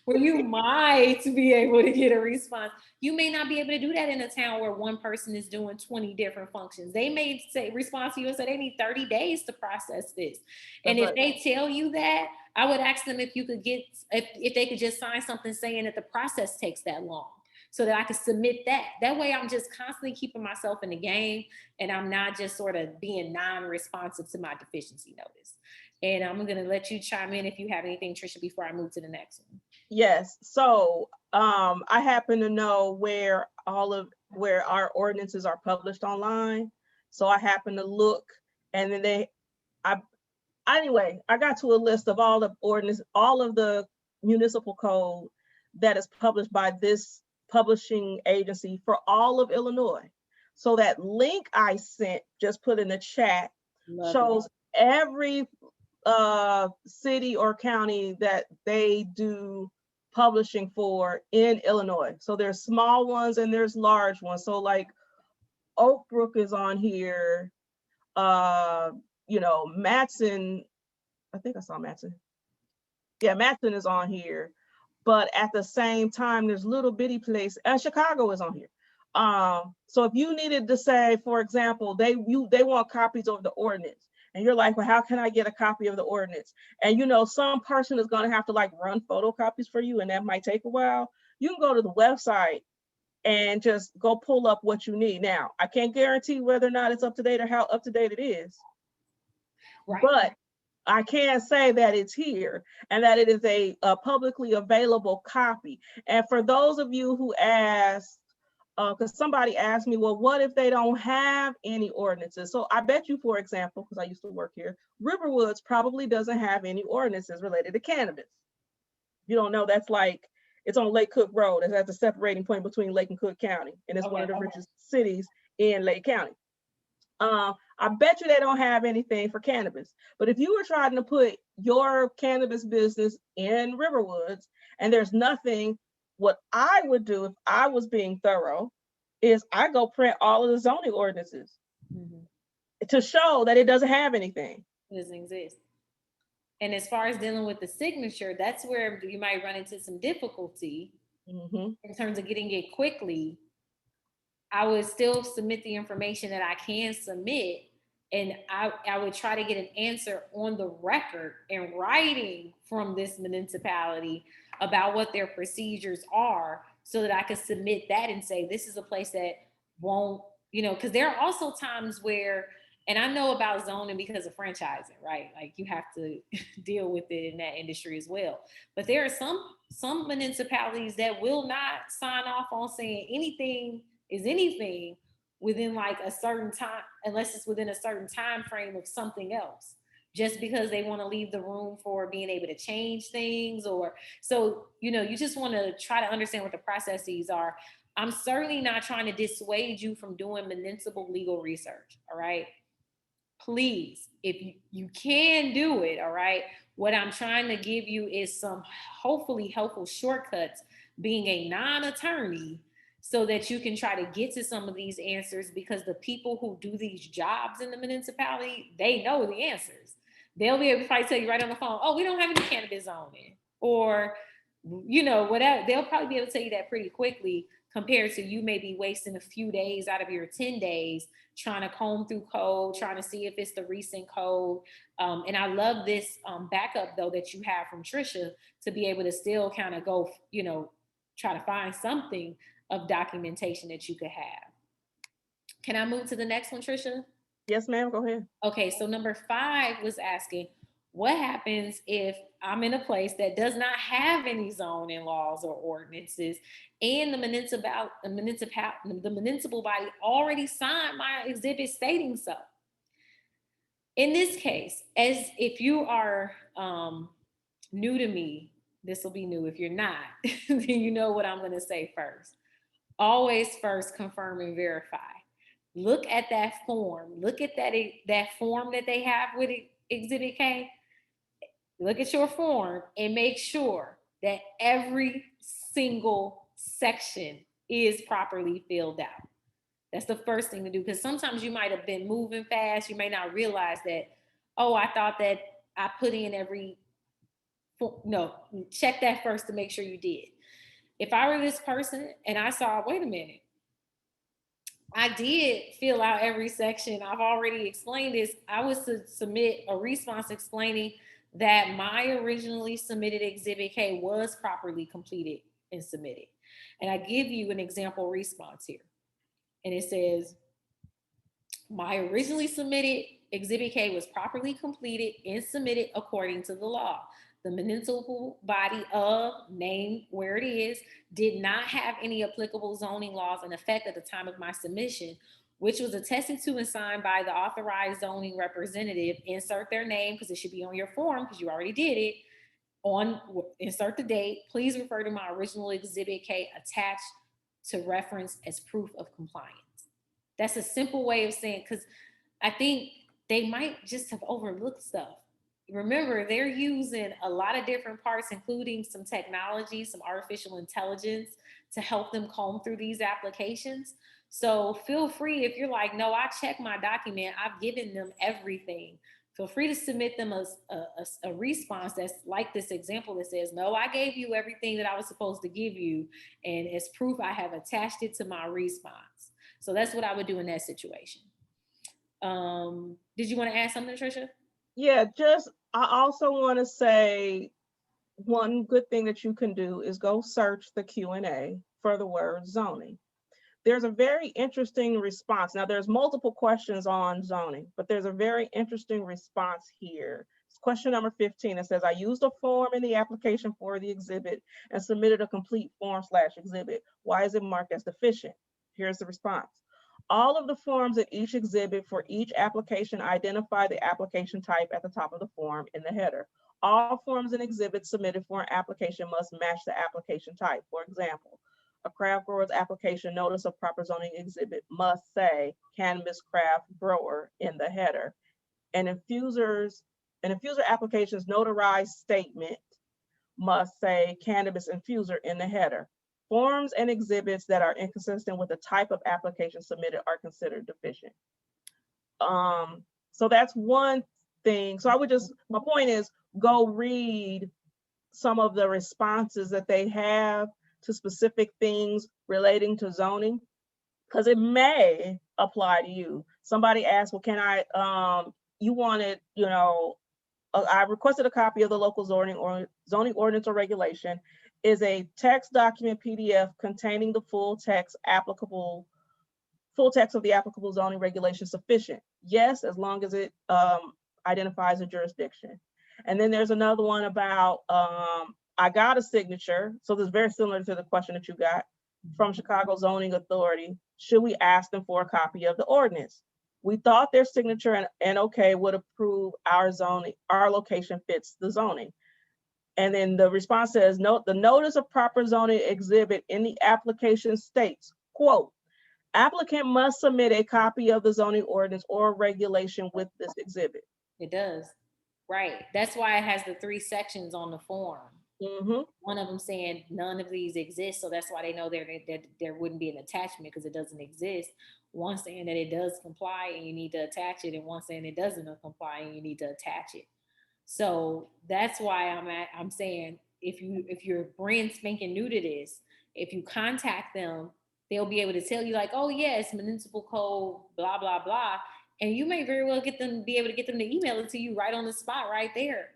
Where you might be able to get a response. You may not be able to do that in a town where one person is doing 20 different functions. They may say response to you and say they need 30 days to process this. And if they tell you that, I would ask them if you could get, if they could just sign something saying that the process takes that long, so that I could submit that. That way I'm just constantly keeping myself in the game, and I'm not just sort of being non-responsive to my deficiency notice. And I'm gonna let you chime in if you have anything, Trisha, before I move to the next one. Yes, so I happen to know where our ordinances are published online. So I happen to look, and then I got to a list of all of the municipal code that is published by this publishing agency for all of Illinois. So that link I sent, just put in the chat, shows every city or county that they do publishing for in Illinois. So there's small ones and there's large ones. So like Oak Brook is on here. Matson, I think I saw Matson. Yeah, Matson is on here. But at the same time, there's little bitty place, and Chicago is on here. So if you needed to say, for example, they want copies of the ordinance, and you're like, well, how can I get a copy of the ordinance? And some person is going to have to like run photocopies for you, and that might take a while. You can go to the website and just go pull up what you need. Now, I can't guarantee whether or not it's up to date or how up to date it is, right, but I can say that it's here and that it is a publicly available copy. And for those of you who asked, because somebody asked me, well, what if they don't have any ordinances? So I bet you, for example, because I used to work here, Riverwoods probably doesn't have any ordinances related to cannabis. You don't know, that's like, it's on Lake Cook Road. It's at the separating point between Lake and Cook County. And it's one of the richest cities in Lake County. I bet you they don't have anything for cannabis. But if you were trying to put your cannabis business in Riverwoods and there's nothing, what I would do if I was being thorough is I go print all of the zoning ordinances to show that it doesn't have anything. It doesn't exist. And as far as dealing with the signature, that's where you might run into some difficulty in terms of getting it quickly. I would still submit the information that I can submit, and I would try to get an answer on the record in writing from this municipality about what their procedures are, so that I could submit that and say, this is a place that won't, because there are also times where, and I know about zoning because of franchising, right? Like you have to deal with it in that industry as well. But there are some municipalities that will not sign off on saying anything is anything within like a certain time, unless it's within a certain time frame of something else, just because they want to leave the room for being able to change things. Or so, you just want to try to understand what the processes are. I'm certainly not trying to dissuade you from doing municipal legal research, all right? Please, if you can do it, all right? What I'm trying to give you is some hopefully helpful shortcuts, being a non-attorney, so that you can try to get to some of these answers, because the people who do these jobs in the municipality, they know the answers. They'll be able to probably tell you right on the phone, oh, we don't have any cannabis zoning, or, whatever. They'll probably be able to tell you that pretty quickly, compared to you maybe wasting a few days out of your 10 days trying to comb through code, trying to see if it's the recent code. And I love this backup, though, that you have from Trisha, to be able to still kind of go, try to find something of documentation that you could have. Can I move to the next one, Trisha? Yes, ma'am, go ahead. Okay, so number 5 was asking, what happens if I'm in a place that does not have any zoning laws or ordinances, and the municipal body already signed my exhibit stating so? In this case, as if you are new to me, this will be new. If you're not, then you know what I'm going to say first. Always first confirm and verify. Look at that form. Look at that form that they have with Exhibit K. Look at your form and make sure that every single section is properly filled out. That's the first thing to do, because sometimes you might have been moving fast. You may not realize that, oh, I thought that I put in no, check that first to make sure you did. If I were this person and I saw, wait a minute, I did fill out every section, I've already explained this, I was to submit a response explaining that my originally submitted Exhibit K was properly completed and submitted. And I give you an example response here. And it says, my originally submitted Exhibit K was properly completed and submitted according to the law. The municipal body of, name where it is, did not have any applicable zoning laws in effect at the time of my submission, which was attested to and signed by the authorized zoning representative. Insert their name, because it should be on your form, because you already did it. Insert the date. Please refer to my original Exhibit K attached to reference as proof of compliance. That's a simple way of saying, because I think they might just have overlooked stuff. Remember, they're using a lot of different parts, including some technology, some artificial intelligence to help them comb through these applications. So feel free, if you're like, no, I checked my document, I've given them everything. Feel free to submit them a response that's like this example that says, no, I gave you everything that I was supposed to give you. And as proof, I have attached it to my response. So that's what I would do in that situation. Did you want to add something, Tricia? Yeah, I also want to say one good thing that you can do is go search the Q&A for the word zoning. There's a very interesting response. Now, there's multiple questions on zoning, but there's a very interesting response here. It's question number 15. It says, I used a form in the application for the exhibit and submitted a complete form/exhibit. Why is it marked as deficient? Here's the response. All of the forms in each exhibit for each application identify the application type at the top of the form in the header. All forms and exhibits submitted for an application must match the application type. For example, a craft grower's application notice of proper zoning exhibit must say cannabis craft grower in the header. An infuser application's notarized statement must say cannabis infuser in the header. Forms and exhibits that are inconsistent with the type of application submitted are considered deficient. So that's one thing. So my point is, go read some of the responses that they have to specific things relating to zoning, because it may apply to you. Somebody asked, well, can I, you wanted, I requested a copy of the local zoning ordinance or regulation. Is a text document PDF containing the full text of the applicable zoning regulation sufficient? Yes, as long as it identifies a jurisdiction. And then there's another one about, I got a signature. So this is very similar to the question that you got from Chicago Zoning Authority. Should we ask them for a copy of the ordinance? We thought their signature and okay would approve our zoning, our location fits the zoning. And then the response says, note the notice of proper zoning exhibit in the application states, quote, applicant must submit a copy of the zoning ordinance or regulation with this exhibit. It does. Right. That's why it has the 3 sections on the form. Mm-hmm. One of them saying none of these exist, so that's why they know there wouldn't be an attachment because it doesn't exist. One saying that it does comply and you need to attach it, and one saying it doesn't comply and you need to attach it. So that's why I'm saying if you're brand spanking new to this, if you contact them, they'll be able to tell you like, oh yes, municipal code, blah blah blah, and you may very well be able to get them to email it to you right on the spot, right there.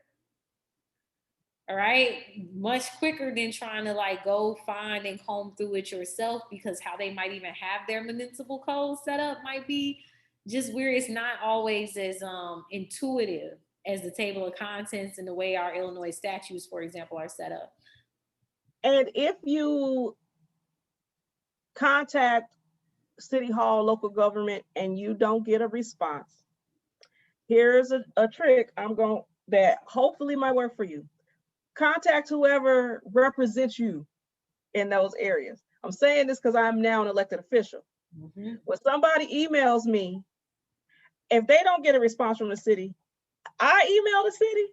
All right, much quicker than trying to like go find and comb through it yourself, because how they might even have their municipal code set up might be just weird. It's not always as intuitive as the table of contents and the way our Illinois statutes, for example, are set up. And if you contact City Hall, local government, and you don't get a response, here's a trick that hopefully might work for you. Contact whoever represents you in those areas. I'm saying this because I'm now an elected official. Mm-hmm. When somebody emails me, if they don't get a response from the city, I email the city,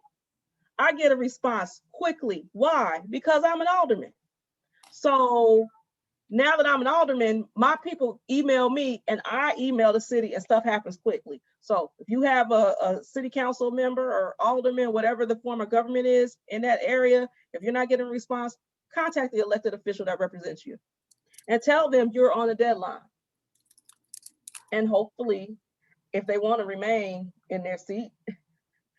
I get a response quickly. Why? Because I'm an alderman. So now that I'm an alderman, my people email me and I email the city, and stuff happens quickly. So if you have a city council member or alderman, whatever the form of government is in that area, if you're not getting a response, contact the elected official that represents you and tell them you're on a deadline. And hopefully, if they want to remain in their seat,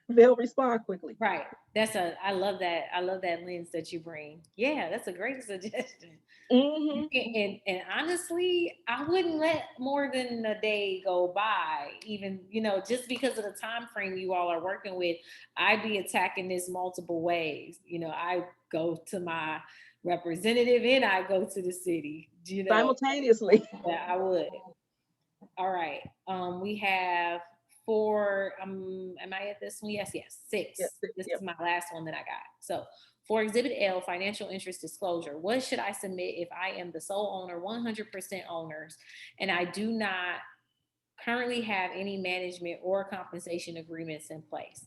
they'll respond quickly. Right. I love that. I love that lens that you bring. Yeah, that's a great suggestion. Mm-hmm. And honestly, I wouldn't let more than a day go by, even, just because of the time frame you all are working with. I'd be attacking this multiple ways. I go to my representative and I go to the city, Simultaneously. Yeah, I would. All right. We have 4. Am I at this one? Yes. 6. Yes, This yep. is my last one that I got. So for Exhibit L, financial interest disclosure, what should I submit if I am the sole owner, 100% owners, and I do not currently have any management or compensation agreements in place?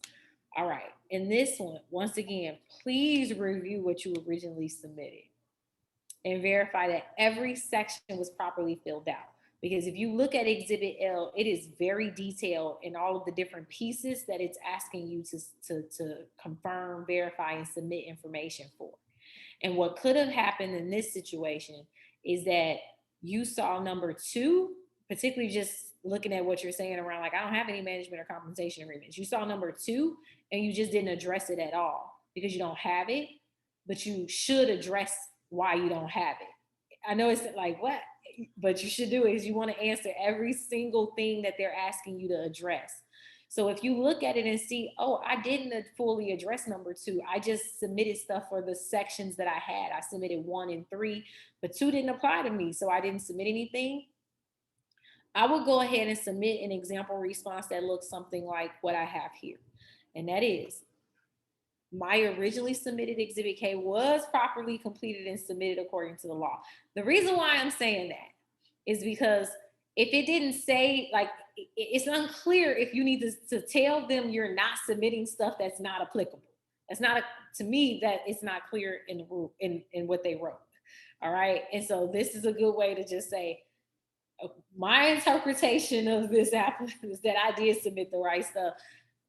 All right. In this one, once again, please review what you originally submitted and verify that every section was properly filled out. Because if you look at Exhibit L, it is very detailed in all of the different pieces that it's asking you to confirm, verify, and submit information for. And what could have happened in this situation is that you saw number 2, particularly just looking at what you're saying around, like, I don't have any management or compensation agreements. You saw number 2 and you just didn't address it at all because you don't have it, but you should address why you don't have it. I know it's like, what? But you should do is you want to answer every single thing that they're asking you to address. So if you look at it and see, oh, I didn't fully address number 2. I just submitted stuff for the sections that I had. I submitted 1 and 3, but 2 didn't apply to me. So I didn't submit anything. I would go ahead and submit an example response that looks something like what I have here. And that is, my originally submitted Exhibit K was properly completed and submitted according to the law. The reason why I'm saying that is because if it didn't say, like, it's unclear if you need to tell them you're not submitting stuff that's not applicable. That's not, to me, that it's not clear in the rule, in what they wrote. All right. And so this is a good way to just say, my interpretation of this app is that I did submit the right stuff,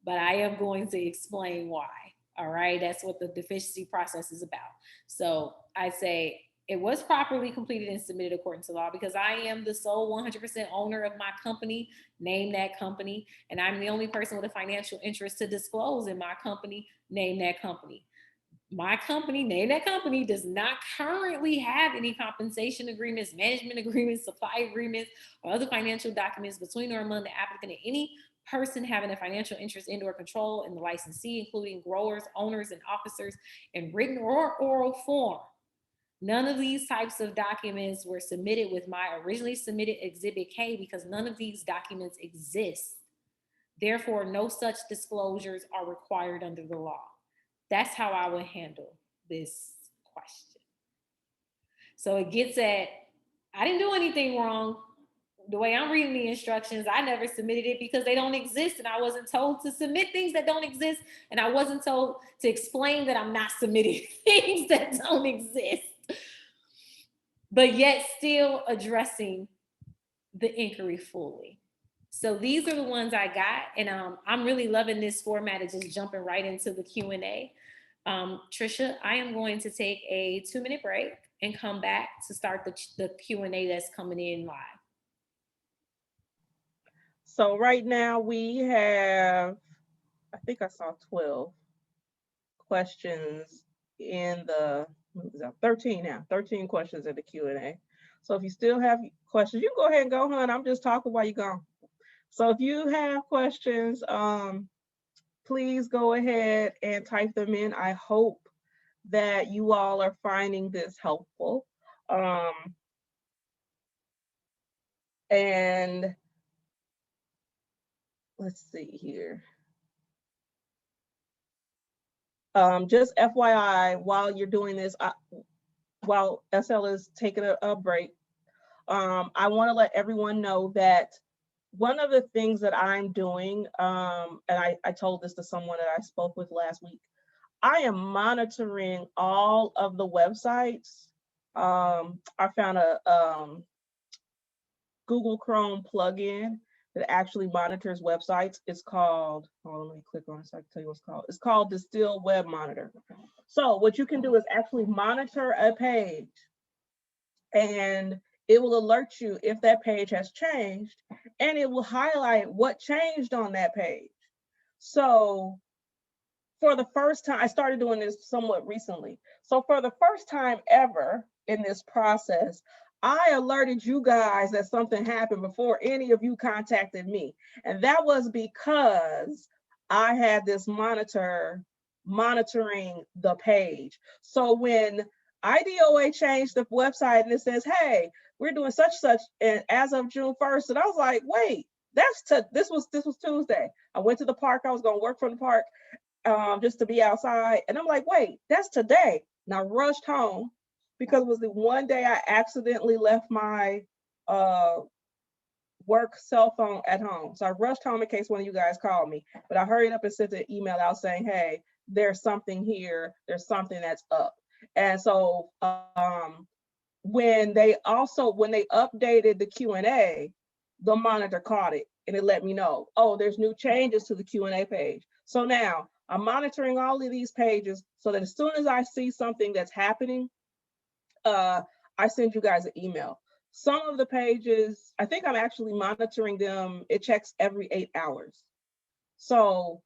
but I am going to explain why. All right. That's what the deficiency process is about. So I say it was properly completed and submitted according to law because I am the sole 100% owner of my company, name that company, and I'm the only person with a financial interest to disclose in my company, name that company. My company, name that company, does not currently have any compensation agreements, management agreements, supply agreements, or other financial documents between or among the applicant and any person having a financial interest in or control in the licensee, including growers, owners, and officers in written or oral form. None of these types of documents were submitted with my originally submitted Exhibit K because none of these documents exist. Therefore, no such disclosures are required under the law. That's how I would handle this question. So it gets at, I didn't do anything wrong. The way I'm reading the instructions, I never submitted it because they don't exist. And I wasn't told to submit things that don't exist. And I wasn't told to explain that I'm not submitting things that don't exist. But yet still addressing the inquiry fully. So these are the ones I got. And I'm really loving this format of just jumping right into the Q&A. Trisha, I am going to take a 2-minute break and come back to start the Q&A that's coming in live. So right now we have, I think I saw 12 questions in the, what is that, 13 now, 13 questions in the Q&A. So if you still have questions, you can go ahead and go, hon. I'm just talking while you're gone. So if you have questions, please go ahead and type them in. I hope that you all are finding this helpful. And let's see here. Just FYI, while you're doing this, while SL is taking a break, I want to let everyone know that one of the things that I'm doing, and I told this to someone that I spoke with last week, I am monitoring all of the websites. I found a Google Chrome plugin that actually monitors websites. It's called, hold on, let me click on it so I can tell you what it's called. It's called Distill Web Monitor. So what you can do is actually monitor a page, and it will alert you if that page has changed, and it will highlight what changed on that page. So for the first time, I started doing this somewhat recently. So for the first time ever in this process, I alerted you guys that something happened before any of you contacted me. And that was because I had this monitor monitoring the page. So when IDOA changed the website and it says, hey, we're doing such and as of June 1st, and I was like, wait, this was Tuesday. I went to the park. I was going to work from the park just to be outside. And I'm like, wait, that's today. And I rushed home because it was the one day I accidentally left my work cell phone at home. So I rushed home in case one of you guys called me, but I hurried up and sent an email out saying, hey, there's something here. There's something that's up. And so when they updated the Q&A, the monitor caught it and it let me know, oh, there's new changes to the Q&A page. So now I'm monitoring all of these pages so that as soon as I see something that's happening, I send you guys an email. Some of the pages, I think I'm actually monitoring them. It checks every 8 hours. So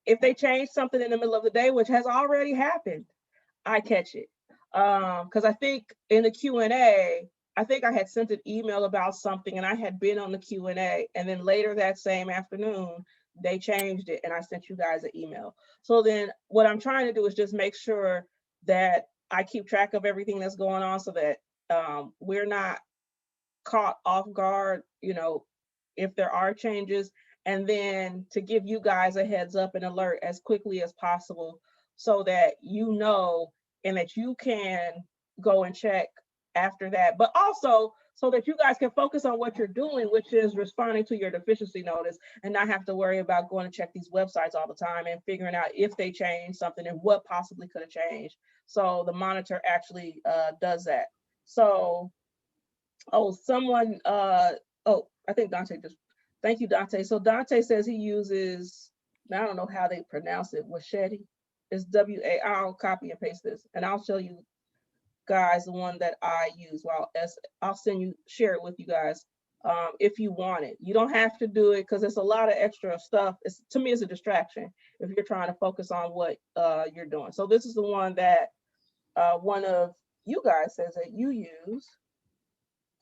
if they change something in the middle of the day, which has already happened, I catch it. Because I think in the Q&A, I think I had sent an email about something and I had been on the Q&A, and then later that same afternoon, they changed it and I sent you guys an email. So then what I'm trying to do is just make sure that I keep track of everything that's going on so that we're not caught off guard, if there are changes, and then to give you guys a heads up and alert as quickly as possible so that you know and that you can go and check after that, but also so that you guys can focus on what you're doing, which is responding to your deficiency notice and not have to worry about going to check these websites all the time and figuring out if they changed something and what possibly could have changed. So the monitor actually does that. So, someone, I think Dante thank you, Dante. So Dante says he uses, I don't know how they pronounce it, Wachete. It's W-A. I'll copy and paste this and I'll show you guys the one that I use. I'll share it with you guys if you want it. You don't have to do it because it's a lot of extra stuff. To me, it's a distraction if you're trying to focus on what you're doing. So this is the one that one of you guys says that you use,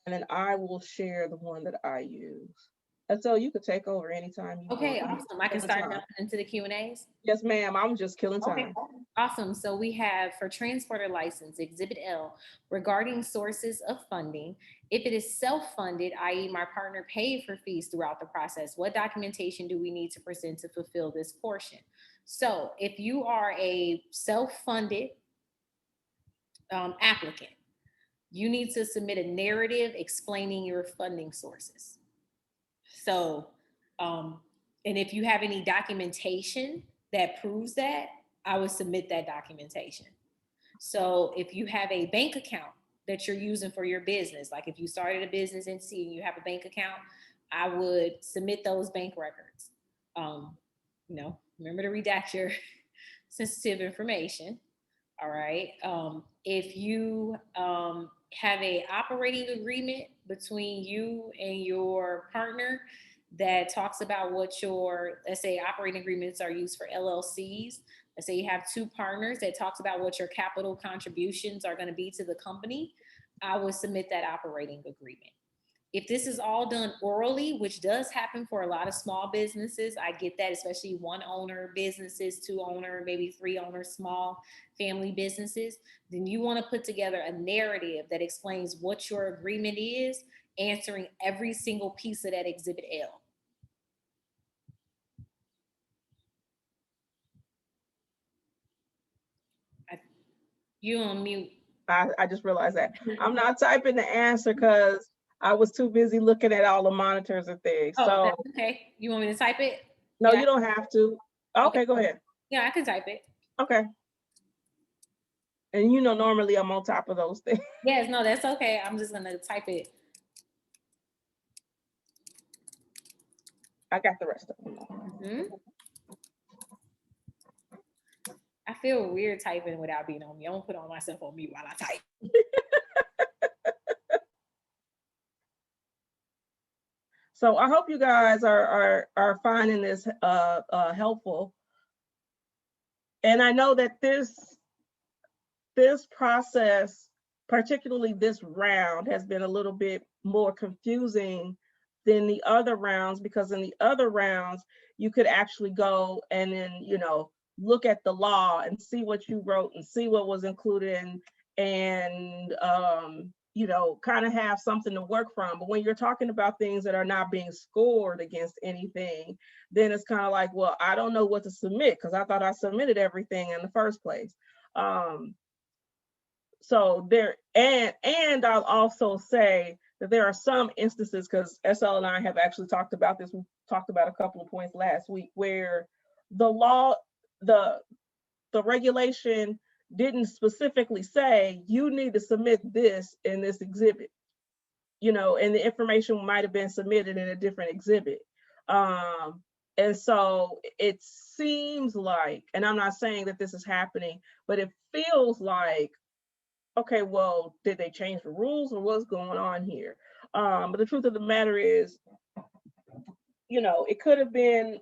and then I will share the one that I use. And so you could take over anytime you Okay, want. awesome. I can start jumping into the Q&As. Yes, ma'am. I'm just killing time. Okay, awesome. So we have for transporter license, Exhibit L, regarding sources of funding. If it is self-funded, i.e. my partner paid for fees throughout the process, what documentation do we need to present to fulfill this portion? So if you are a self-funded applicant, you need to submit a narrative explaining your funding sources. So, and if you have any documentation that proves that, I would submit that documentation. So if you have a bank account that you're using for your business, like if you started a business entity and you have a bank account, I would submit those bank records. Remember to redact your sensitive information. All right. If you have a operating agreement between you and your partner that talks about what your, let's say operating agreements are used for LLCs, Let's say you have two partners that talks about what your capital contributions are going to be to the company. I would submit that operating agreement. If this is all done orally, which does happen for a lot of small businesses, I get that, especially one owner businesses, two owner, maybe three owner, small family businesses, then you want to put together a narrative that explains what your agreement is, answering every single piece of that Exhibit L. You on mute. I just realized that. I'm not typing the answer because I was too busy looking at all the monitors and things. Oh, so that's okay. You want me to type it? no, Yeah, you don't have to. Okay, go ahead. Yeah, I can type it. Okay. And normally I'm on top of those things. Yes, no, that's okay. I'm just gonna type it. I got the rest of them. Mm-hmm. I feel weird typing without being on me. I won't put on myself on mute while I type. So I hope you guys are finding this helpful. And I know that this process, particularly this round, has been a little bit more confusing than the other rounds, because in the other rounds, you could actually go and then, look at the law and see what you wrote and see what was included and kind of have something to work from. But when you're talking about things that are not being scored against anything, then it's kind of like, well, I don't know what to submit because I thought I submitted everything in the first place. So there, and I'll also say that there are some instances, because SL and I have actually talked about this, we talked about a couple of points last week, where the law, the regulation didn't specifically say you need to submit this in this exhibit, and the information might have been submitted in a different exhibit. And so it seems like, and I'm not saying that this is happening, but it feels like, okay, well, did they change the rules or what's going on here? But the truth of the matter is, it could have been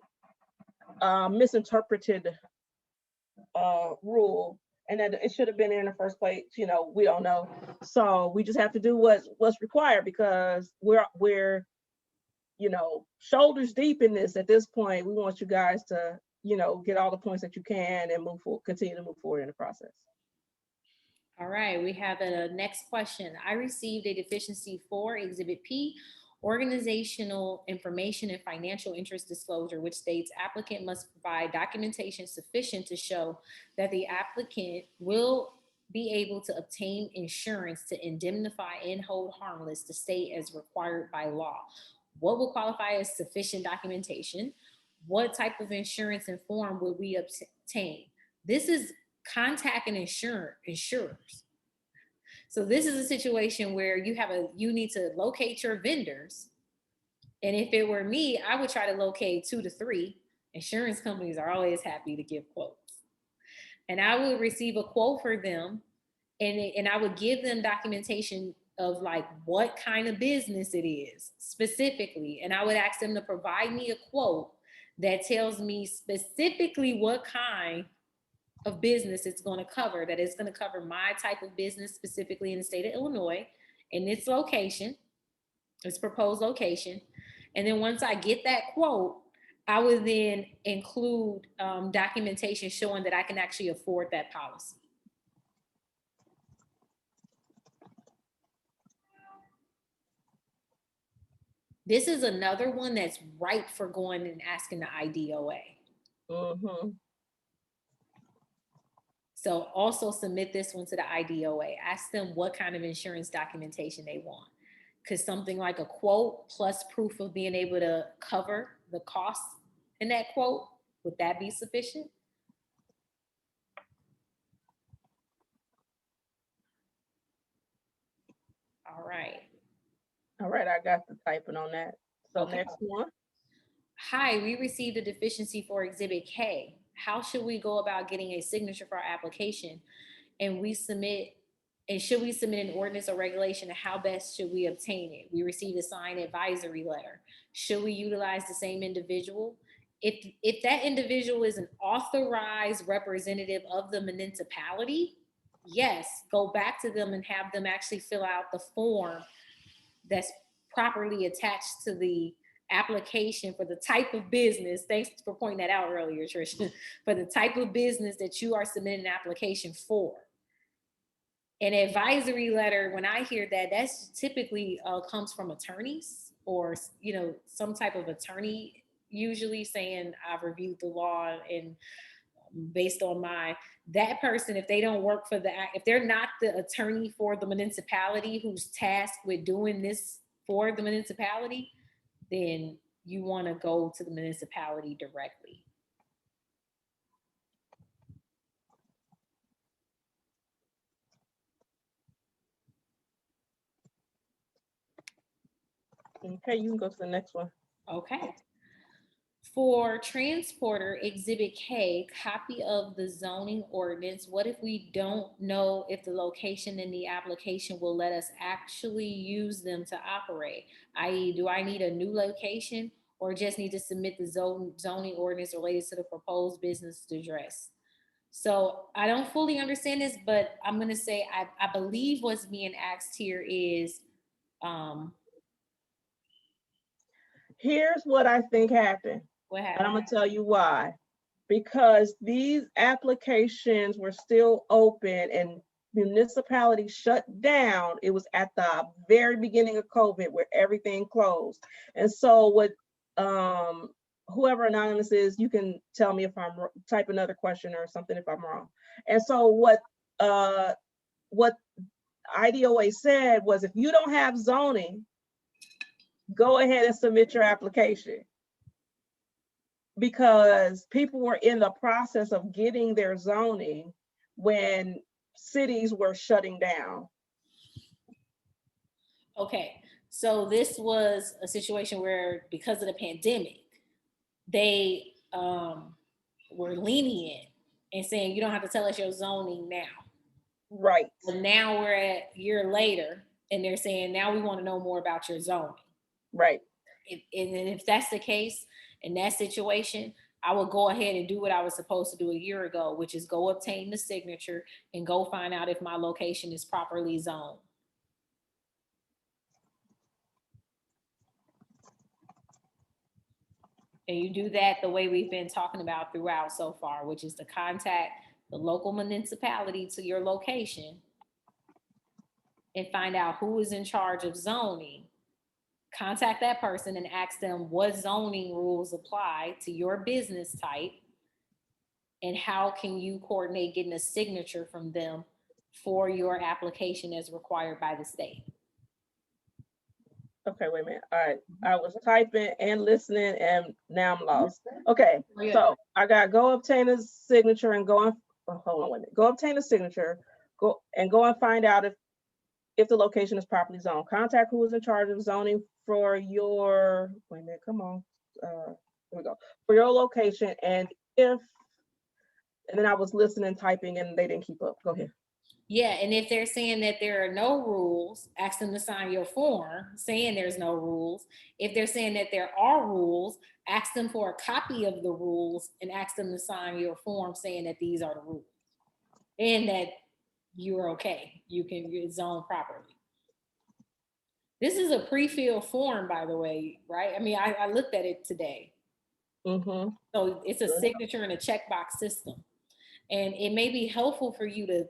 a misinterpreted rule, and that it should have been in the first place. We don't know. So we just have to do what's required, because we're shoulders deep in this at this point. We want you guys to, get all the points that you can and continue to move forward in the process. All right, we have a next question. I received a deficiency for Exhibit P, organizational information and financial interest disclosure, which states applicant must provide documentation sufficient to show that the applicant will be able to obtain insurance to indemnify and hold harmless the state as required by law. What will qualify as sufficient documentation? What type of insurance and form will we obtain? This is contacting insurers. So this is a situation where you need to locate your vendors. And if it were me, I would try to locate 2 to 3. Insurance companies are always happy to give quotes. And I would receive a quote for them, and I would give them documentation of like what kind of business it is specifically. And I would ask them to provide me a quote that tells me specifically what kind of business it's going to cover, that it's going to cover my type of business specifically in the state of Illinois, in its location, its proposed location. And then once I get that quote, I would then include documentation showing that I can actually afford that policy. This is another one that's ripe for going and asking the IDOA. Mm-hmm. So also submit this one to the IDOA. Ask them what kind of insurance documentation they want. Because something like a quote plus proof of being able to cover the costs in that quote, would that be sufficient? All right. All right, I got the typing on that. So Okay. Next one. Hi, we received a deficiency for Exhibit K. How should we go about getting a signature for our application? And should we submit an ordinance or regulation, and how best should we obtain it? We received a signed advisory letter. Should we utilize the same individual? if that individual is an authorized representative of the municipality, yes, go back to them and have them actually fill out the form that's properly attached to the application for the type of business. Thanks for pointing that out earlier, Tricia. For the type of business that you are submitting an application for. An advisory letter, when I hear that, that's typically comes from attorneys or, you know, some type of attorney, usually saying I've reviewed the law and based on that person, if they don't work for if they're not the attorney for the municipality who's tasked with doing this for the municipality, then you want to go to the municipality directly. Okay, you can go to the next one. Okay. For transporter, Exhibit K, copy of the zoning ordinance. What if we don't know if the location in the application will let us actually use them to operate? I.e., do I need a new location or just need to submit the zoning ordinance related to the proposed business address? So I don't fully understand this, but I'm going to say I believe what's being asked here is, here's what I think happened. what happened? And I'm going to tell you why. Because these applications were still open and municipalities shut down. It was at the very beginning of COVID where everything closed. And so what, whoever anonymous is, you can tell me if I'm type another question or something if I'm wrong. And so what IDOA said was, if you don't have zoning, go ahead and submit your application, because people were in the process of getting their zoning when cities were shutting down. Okay, so this was a situation where, because of the pandemic, they were lenient and saying you don't have to tell us your zoning now. Right. But now we're a year later and they're saying now we want to know more about your zoning. Right. And if that's the case, in that situation, I will go ahead and do what I was supposed to do a year ago, which is go obtain the signature and go find out if my location is properly zoned. And you do that the way we've been talking about throughout so far, which is to contact the local municipality to your location and find out who is in charge of zoning. Contact that person and ask them what zoning rules apply to your business type and how can you coordinate getting a signature from them for your application as required by the state. Okay, wait a minute. All right, I was typing and listening and now I'm lost. Okay, so I got go obtain a signature and go on, hold on, wait a minute. Go obtain a signature, go and find out if the location is properly zoned. Contact who is in charge of zoning for your, wait a minute, come on. Here we go. For your location, and then I was listening, typing, and they didn't keep up. Go ahead. Yeah, and if they're saying that there are no rules, ask them to sign your form saying there's no rules. If they're saying that there are rules, ask them for a copy of the rules and ask them to sign your form saying that these are the rules and that you're okay. You can zone properly. This is a pre-filled form, by the way, right? I mean, I looked at it today. Mm-hmm. So it's a signature and a checkbox system. And it may be helpful for you to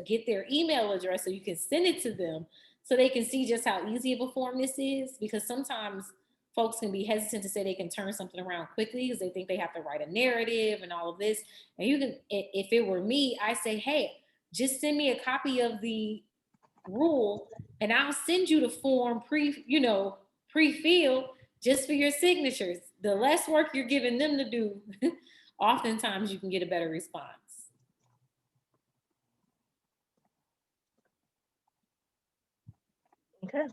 get their email address so you can send it to them so they can see just how easy of a form this is, because sometimes folks can be hesitant to say they can turn something around quickly because they think they have to write a narrative and all of this. And you can, if it were me, I say, hey, just send me a copy of the rule and I'll send you the form pre-filled just for your signatures. The less work you're giving them to do, oftentimes you can get a better response. Okay.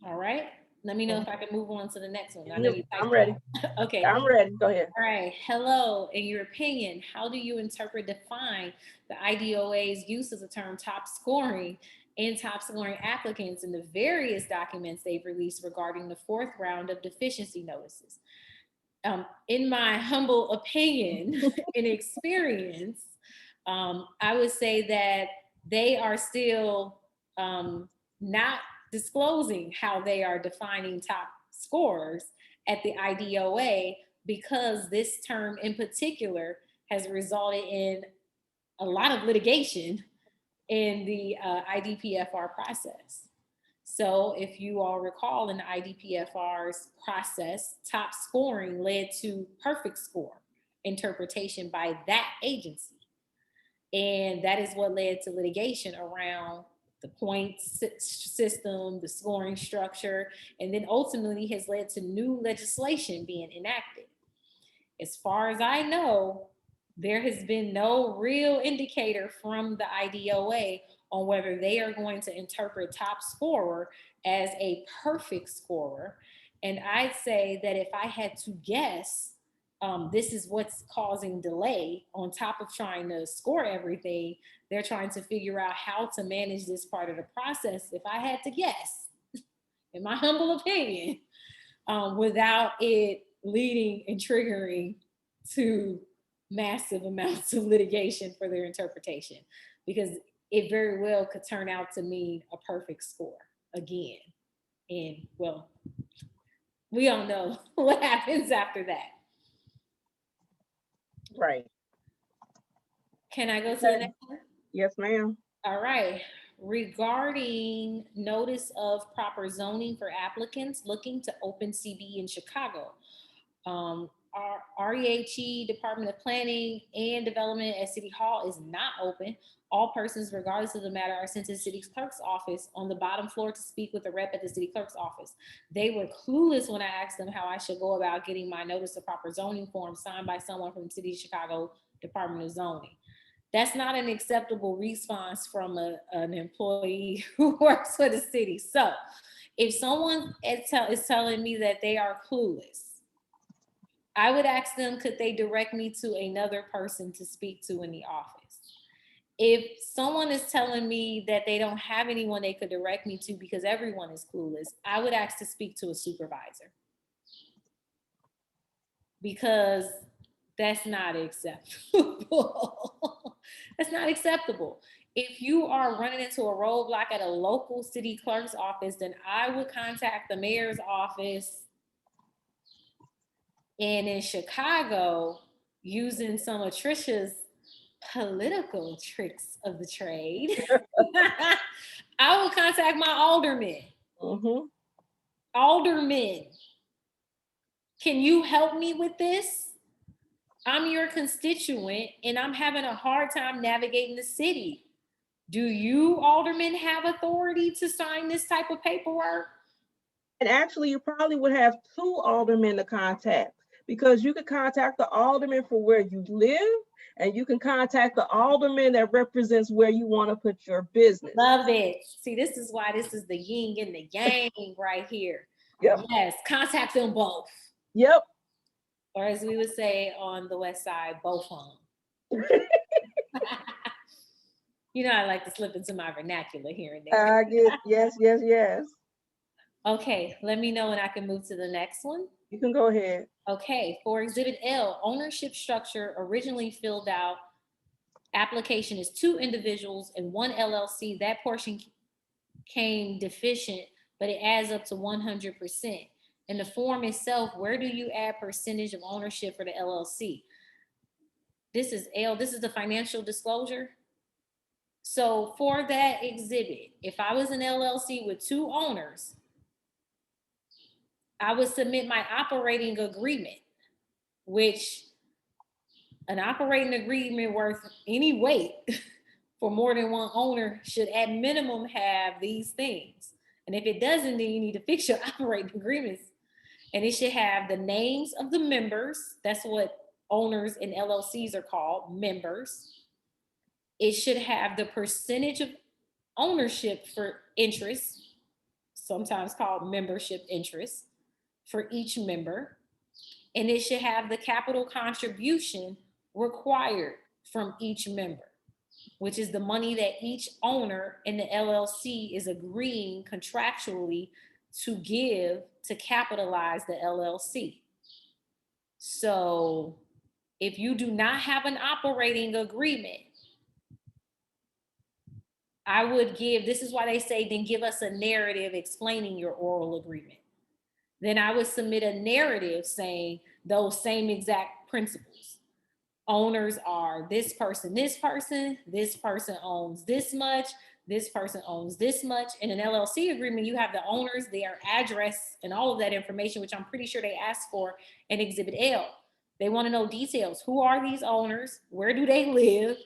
All right. Let me know if I can move on to the next one. I know I'm ready. Okay. I'm ready. Go ahead. All right. Hello. In your opinion, how do you interpret, define the IDOA's use of the term top scoring and top scoring applicants in the various documents they've released regarding the 4th round of deficiency notices. In my humble opinion and experience, I would say that they are still not disclosing how they are defining top scorers at the IDOA, because this term in particular has resulted in a lot of litigation in the IDPFR process. So if you all recall, in the IDPFR's process, top scoring led to perfect score interpretation by that agency. And that is what led to litigation around the points system, the scoring structure, and then ultimately has led to new legislation being enacted. As far as I know, there has been no real indicator from the IDOA on whether they are going to interpret top scorer as a perfect scorer. And I'd say that if I had to guess, this is what's causing delay. On top of trying to score everything, they're trying to figure out how to manage this part of the process, if I had to guess, in my humble opinion, without it leading and triggering to massive amounts of litigation for their interpretation, because it very well could turn out to mean a perfect score again. And well, we all know what happens after that. Right. Can I go to the next one? Yes, ma'am. All right. Regarding notice of proper zoning for applicants looking to open CB in Chicago. Our REHE, Department of Planning and Development at City Hall, is not open. All persons, regardless of the matter, are sent to the city clerk's office on the bottom floor to speak with a rep at the city clerk's office. They were clueless when I asked them how I should go about getting my notice of proper zoning form signed by someone from the City of Chicago Department of Zoning. That's not an acceptable response from an employee who works for the city. So if someone is telling me that they are clueless, I would ask them, could they direct me to another person to speak to in the office? If someone is telling me that they don't have anyone they could direct me to because everyone is clueless, I would ask to speak to a supervisor, because that's not acceptable. That's not acceptable. If you are running into a roadblock at a local city clerk's office, then I would contact the mayor's office. And in Chicago, using some of Trisha's political tricks of the trade, I would contact my alderman. Mm-hmm. Alderman, can you help me with this? I'm your constituent and I'm having a hard time navigating the city. Do you, aldermen, have authority to sign this type of paperwork? And actually, you probably would have 2 aldermen to contact, because you could contact the alderman for where you live, and you can contact the alderman that represents where you want to put your business. Love it. See, this is why this is the yin and the yang right here. Yep. Yes, contact them both. Yep. Or as we would say on the West Side, both home. You know, I like to slip into my vernacular here and there. I get, yes. Okay, let me know when I can move to the next one. You can go ahead. Okay, for Exhibit L, ownership structure originally filled out. Application is 2 individuals and 1 LLC. That portion came deficient, but it adds up to 100%. In the form itself, where do you add percentage of ownership for the LLC? This is L, this is the financial disclosure. So for that exhibit, if I was an LLC with 2 owners, I would submit my operating agreement, which an operating agreement worth any weight for more than 1 owner should at minimum have these things. And if it doesn't, then you need to fix your operating agreements. And it should have the names of the members. That's what owners and LLCs are called, members. It should have the percentage of ownership for interest, sometimes called membership interest, for each member. And it should have the capital contribution required from each member. which is the money that each owner in the LLC is agreeing contractually to give to capitalize the LLC. So if you do not have an operating agreement, I would give, this is why they say, then give us a narrative explaining your oral agreement. Then I would submit a narrative saying those same exact principles. Owners are this person owns this much, this person owns this much. In an LLC agreement, you have the owners, their address, and all of that information, which I'm pretty sure they asked for in Exhibit L. They want to know details. Who are these owners? Where do they live?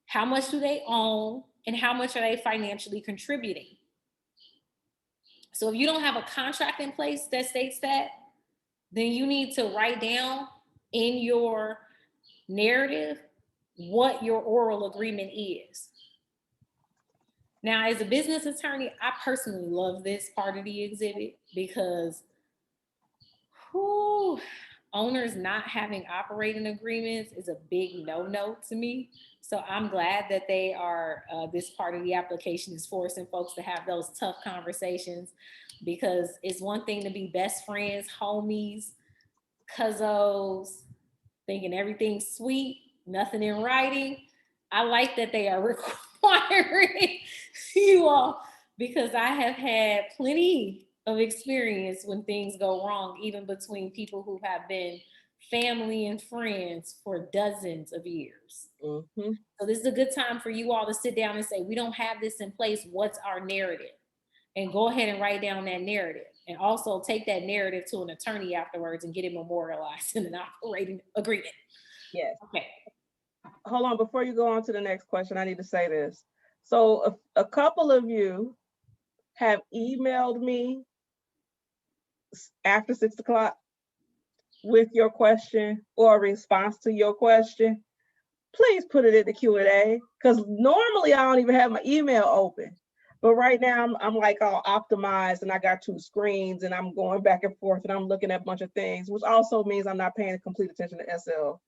How much do they own? And how much are they financially contributing? So if you don't have a contract in place that states that, then you need to write down in your narrative what your oral agreement is. Now, as a business attorney, I personally love this part of the exhibit because owners not having operating agreements is a big no-no to me. So I'm glad that they are, this part of the application is forcing folks to have those tough conversations, because it's one thing to be best friends, homies, cousins, thinking everything's sweet, nothing in writing. I like that they are requiring you all, because I have had plenty of experience when things go wrong, even between people who have been family and friends for dozens of years. Mm-hmm. So this is a good time for you all to sit down and say, we don't have this in place. What's our narrative? And go ahead and write down that narrative. And also take that narrative to an attorney afterwards and get it memorialized in an operating agreement. Yes. Okay. Hold on, before you go on to the next question, I need to say this. So a couple of you have emailed me after 6 o'clock with your question or a response to your question. Please put it in the Q&A, because normally I don't even have my email open. But right now I'm like all optimized, and I got 2 screens, and I'm going back and forth, and I'm looking at a bunch of things, which also means I'm not paying complete attention to SL.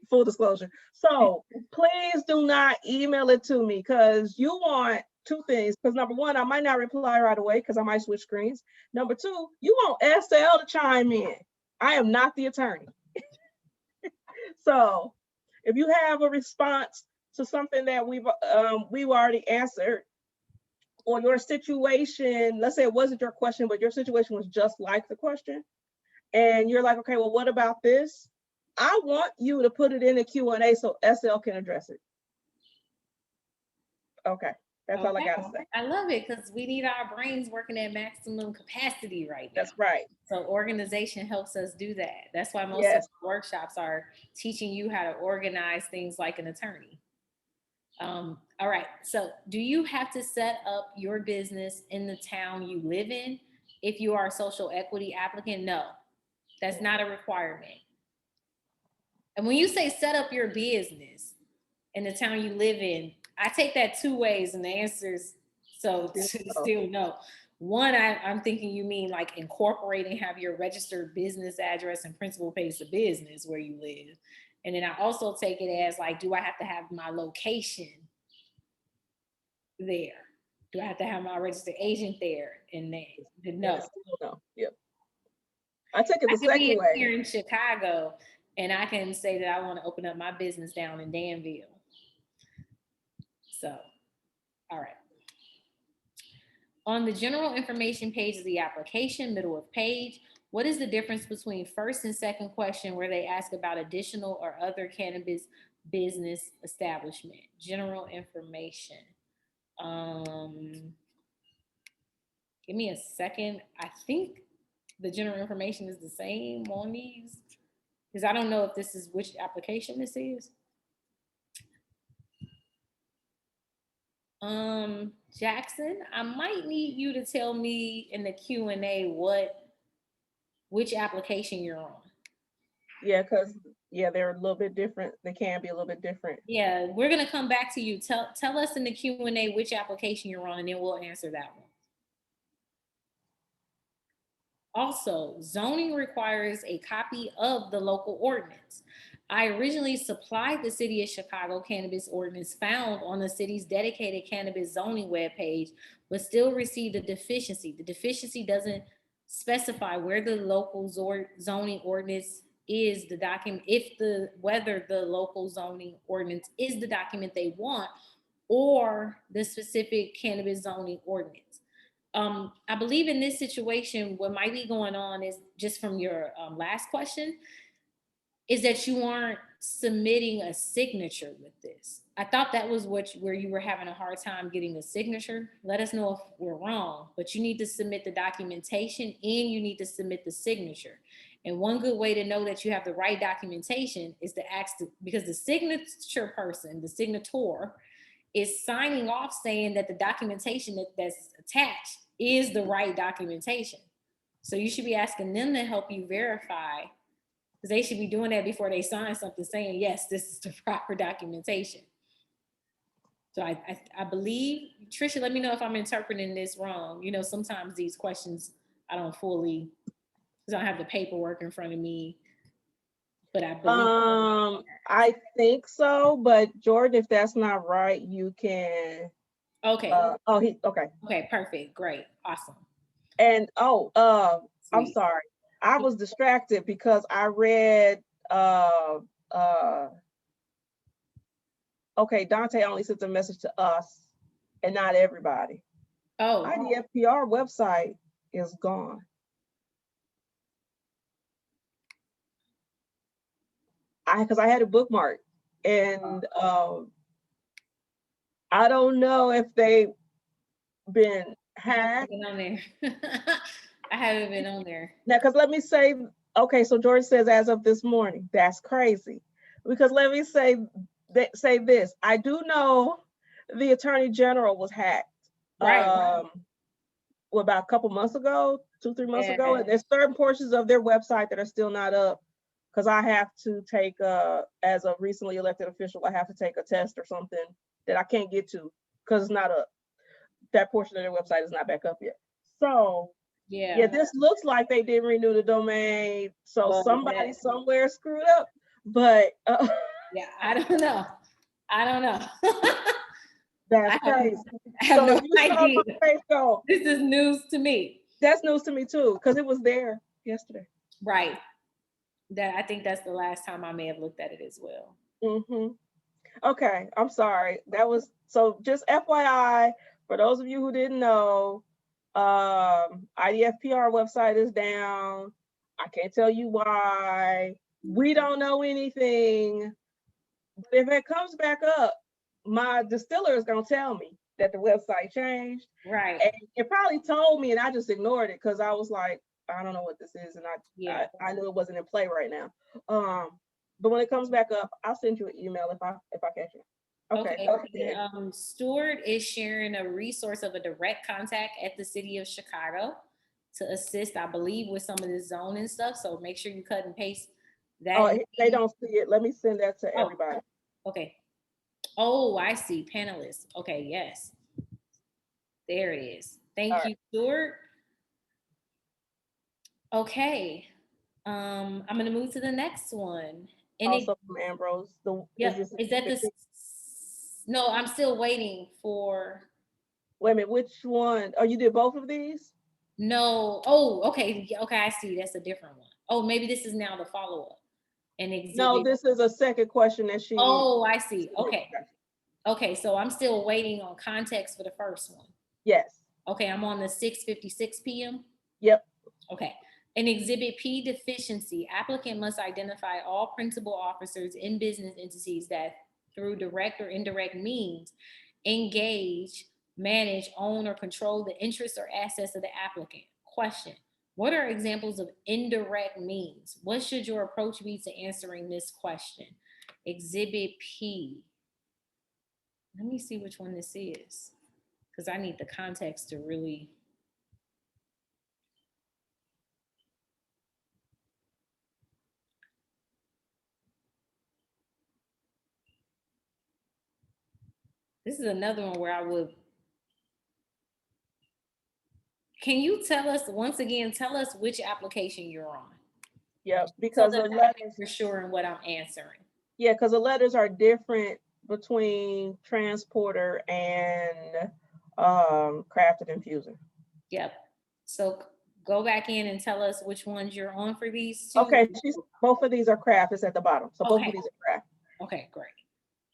Full disclosure. So please do not email it to me, because you want 2 things. Because number 1, I might not reply right away because I might switch screens. Number 2, you want SL to chime in. I am not the attorney. So if you have a response to something that we've already answered, or your situation, let's say it wasn't your question, but your situation was just like the question, and you're like, okay, well, what about this? I want you to put it in the Q&A so SL can address it. Okay, that's all I gotta say. I love it, because we need our brains working at maximum capacity right now. That's right. So organization helps us do that. That's why most of the workshops are teaching you how to organize things like an attorney. All right, so do you have to set up your business in the town you live in if you are a social equity applicant? No, that's not a requirement. And when you say set up your business in the town you live in, I take that 2 ways, and the answer's still no. One, I'm thinking you mean like incorporating, have your registered business address and principal place of business where you live. And then I also take it as like, do I have to have my location there? Do I have to have my registered agent there? And then no. No. Yep. I take it the second way. Here in Chicago, and I can say that I want to open up my business down in Danville. So, all right. On the general information page of the application, middle of page, what is the difference between first and second question where they ask about additional or other cannabis business establishment? General information. Give me a second. I think the general information is the same on these, because I don't know if this is which application this is. Jackson, I might need you to tell me in the Q&A which application you're on. Yeah, because they're a little bit different. They can be a little bit different. Yeah, we're gonna come back to you. Tell us in the Q&A which application you're on, and then we'll answer that one. Also, zoning requires a copy of the local ordinance. I originally supplied the City of Chicago cannabis ordinance found on the city's dedicated cannabis zoning webpage, but still received a deficiency. The deficiency doesn't specify where the local zoning ordinance is the document, whether the local zoning ordinance is the document they want or the specific cannabis zoning ordinance. I believe in this situation, what might be going on is just from your last question, is that you aren't submitting a signature with this. I thought that was where you were having a hard time getting a signature. Let us know if we're wrong, but you need to submit the documentation and you need to submit the signature. And one good way to know that you have the right documentation is to ask, because the signature person, the signator, is signing off saying that the documentation that's attached is the right documentation. So you should be asking them to help you verify, because they should be doing that before they sign something saying, yes, this is the proper documentation. So I believe, Tricia, let me know if I'm interpreting this wrong. You know, sometimes these questions, I don't fully, because I don't have the paperwork in front of me, but I believe. I think so, but Jordan, if that's not right, you can. Okay. Okay. Okay, perfect, great, awesome. And I'm sorry. I was distracted because I read okay, Dante only sent a message to us and not everybody. Oh. IDFPR website is gone. Because I had a bookmark and I don't know if they've been hacked. I haven't been on there. Now, because let me say, okay, so George says as of this morning, that's crazy. Because let me say this, I do know the Attorney General was hacked. Right. Well, about a couple months ago, 2-3 months ago, and there's certain portions of their website that are still not up. Because I have to take, as a recently elected official, I have to take a test or something that I can't get to because it's not up. That portion of their website is not back up yet. So yeah, this looks like they didn't renew the domain. So somebody somewhere screwed up. But yeah, I don't know. That's crazy. I have no idea. So, this is news to me. That's news to me too, because it was there yesterday. Right. I think that's the last time I may have looked at it as well. Mm-hmm. Okay, I'm sorry. That was, so just FYI, for those of you who didn't know, IDFPR website is down. I can't tell you why. We don't know anything. But if it comes back up, my distiller is going to tell me that the website changed. Right. And it probably told me and I just ignored it because I was like, I don't know what this is. And I knew it wasn't in play right now. But when it comes back up, I'll send you an email if I catch it. Okay. Stuart is sharing a resource of a direct contact at the City of Chicago to assist, I believe, with some of the zoning stuff. So make sure you cut and paste that. Oh, they don't see it. Let me send that to everybody. Okay. Oh, I see. Panelists. Okay, yes. There it is. Thank you, Stuart. Okay. I'm gonna move to the next one. Also from Ambrose. Is that the? No, I'm still waiting for. Wait a minute, which one? Oh, you did both of these? No. Oh, okay. Okay, I see. That's a different one. Oh, maybe this is now the follow-up. No, this is a second question that she. Oh, I see. Okay. Okay, so I'm still waiting on context for the first one. Yes. Okay, I'm on the 6:56 p.m. Yep. Okay. In Exhibit P deficiency, applicant must identify all principal officers in business entities that through direct or indirect means engage, manage, own, or control the interests or assets of the applicant. Question: what are examples of indirect means? What should your approach be to answering this question? Exhibit P. Let me see which one this is, because I need the context to really. This is another one where I would. Can you tell us, once again, tell us which application you're on? Yep, So because that the I'm letters, for sure in what I'm answering. yeah, because the letters are different between transporter and crafted infuser. Yep. So go back in and tell us which ones you're on for these two. Okay, both of these are craft. It's at the bottom. So both Okay. of these are craft. Okay, great.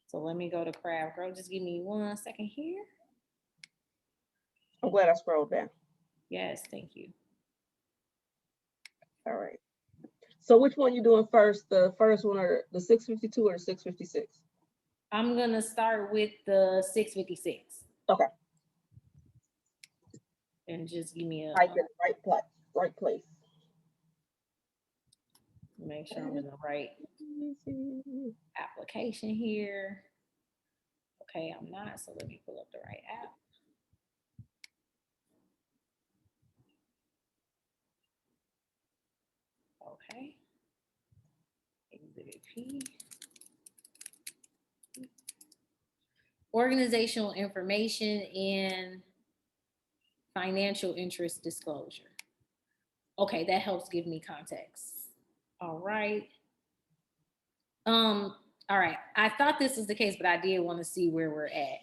So let me go to Craft Grow. Just give me 1 second here. I'm glad I scrolled down. Yes, thank you. All right. So which one you doing first? The first one or the 652 or the 656? I'm gonna start with the 656. Okay. And just give me a Type in right place. make sure I'm in the right application here. Okay, I'm not, so let me pull up the right app. Okay. Exhibit P. Organizational information and financial interest disclosure. Okay, that helps give me context. All right. All right. I thought this was the case, but I did want to see where we're at.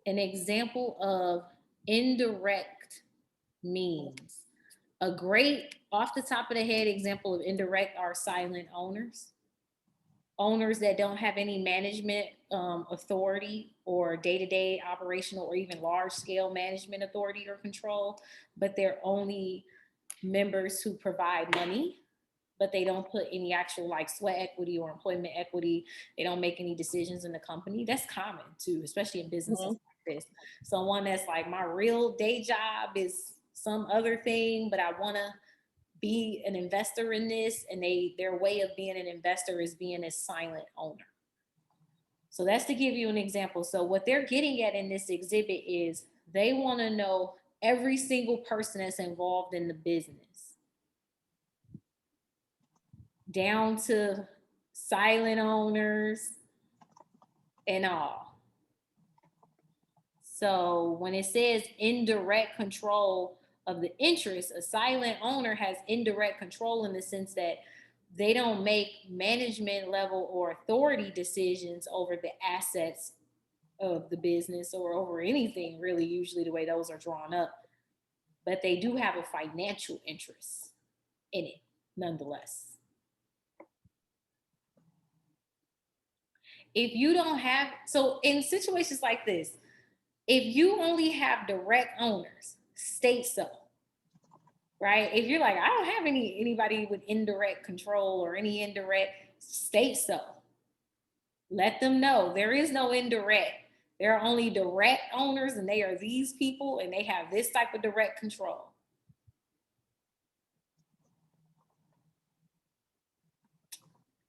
An example of indirect means. A great off the top of the head example of indirect are silent owners. Owners that don't have any management authority or day-to-day operational or even large-scale management authority or control, but they're only members who provide money, but they don't put any actual like sweat equity or employment equity. They don't make any decisions in the company. That's common too, especially in businesses like this. Someone that's like, my real day job is some other thing, but I want to be an investor in this, and their way of being an investor is being a silent owner. So that's to give you an example. So what they're getting at in this exhibit is they want to know every single person that's involved in the business, down to silent owners and all. So when it says indirect control of the interest, a silent owner has indirect control in the sense that they don't make management level or authority decisions over the assets of the business or over anything, really, usually the way those are drawn up. But they do have a financial interest in it nonetheless. If you don't have, so in situations like this, if you only have direct owners, state so, right? If you're like, I don't have anybody with indirect control or any indirect, state so. Let them know there is no indirect. There are only direct owners, and they are these people, and they have this type of direct control.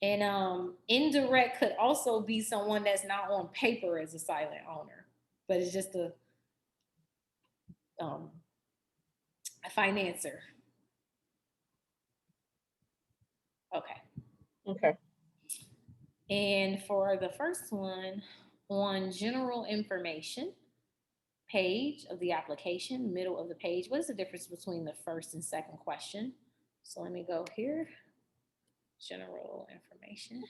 And indirect could also be someone that's not on paper as a silent owner, but it's just a financer. Okay. And for the first one, on general information page of the application, middle of the page, what is the difference between the first and second question? So let me go here. General information.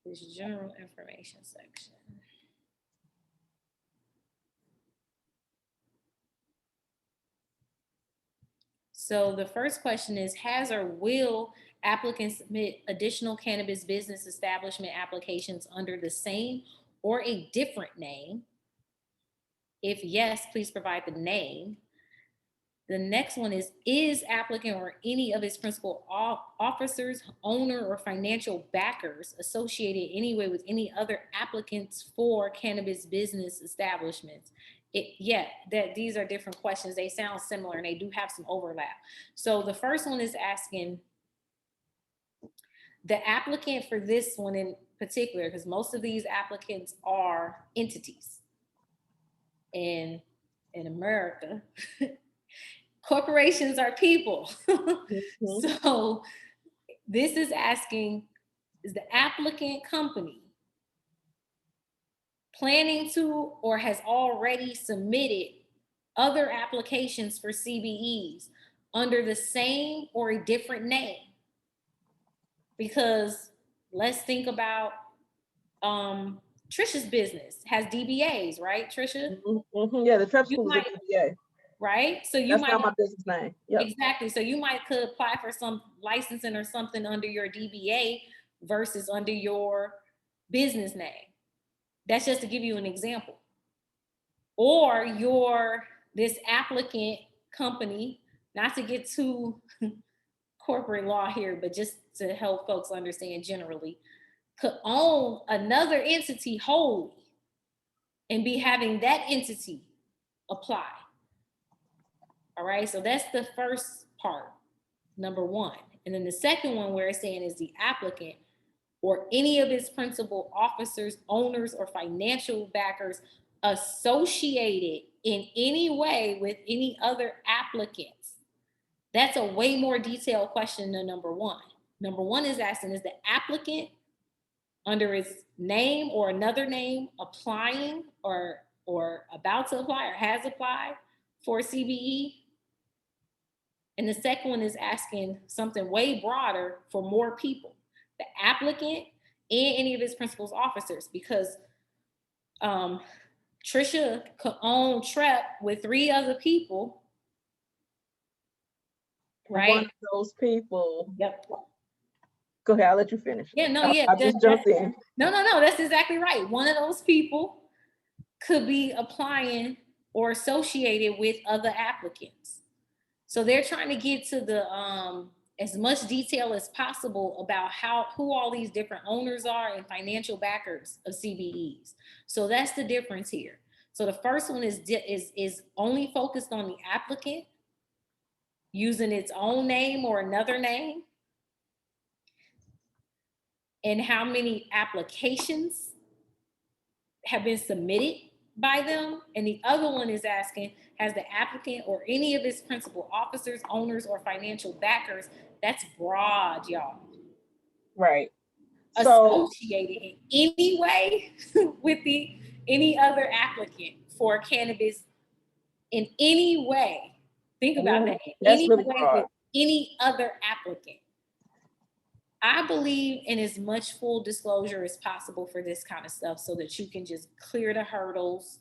This general information section. So the first question is, has or will applicants submit additional cannabis business establishment applications under the same or a different name? If yes, please provide the name. The next one is applicant or any of its principal officers, owner, or financial backers associated anyway with any other applicants for cannabis business establishments? These are different questions. They sound similar and they do have some overlap. So the first one is asking the applicant for this one in particular, because most of these applicants are entities. And in America, corporations are people. So this is asking, is the applicant company planning to or has already submitted other applications for CBEs under the same or a different name. Because let's think about Trisha's business has DBAs, right, Trisha? Yeah, the Trep School is might, a DBA. Right? So you That's might not my business name. Yep. Exactly. So you could apply for some licensing or something under your DBA versus under your business name. That's just to give you an example. Or this applicant company, not to get too corporate law here, but just to help folks understand generally, could own another entity wholly and be having that entity apply. All right, so that's the first part, number one. And then the second one where it's saying is the applicant or any of its principal officers, owners, or financial backers associated in any way with any other applicants. That's a way more detailed question than number one. Number one is asking, is the applicant under its name or another name applying or about to apply or has applied for CBE? And the second one is asking something way broader for more people, the applicant and any of his principal officers, because Trisha could own Trep with 3 other people, right? One of those people. Yep. Go ahead, I'll let you finish. Yeah, no, I just jumped in. No, that's exactly right. One of those people could be applying or associated with other applicants. So they're trying to get to the as much detail as possible about who all these different owners are and financial backers of CBEs. So that's the difference here. So the first one is only focused on the applicant using its own name or another name, and how many applications have been submitted by them. And the other one is asking, has the applicant or any of its principal officers, owners, or financial backers, that's broad, y'all. Right. Associated in any way with any other applicant for cannabis in any way. Think about that. That's any really way broad. with any other applicant. I believe in as much full disclosure as possible for this kind of stuff so that you can just clear the hurdles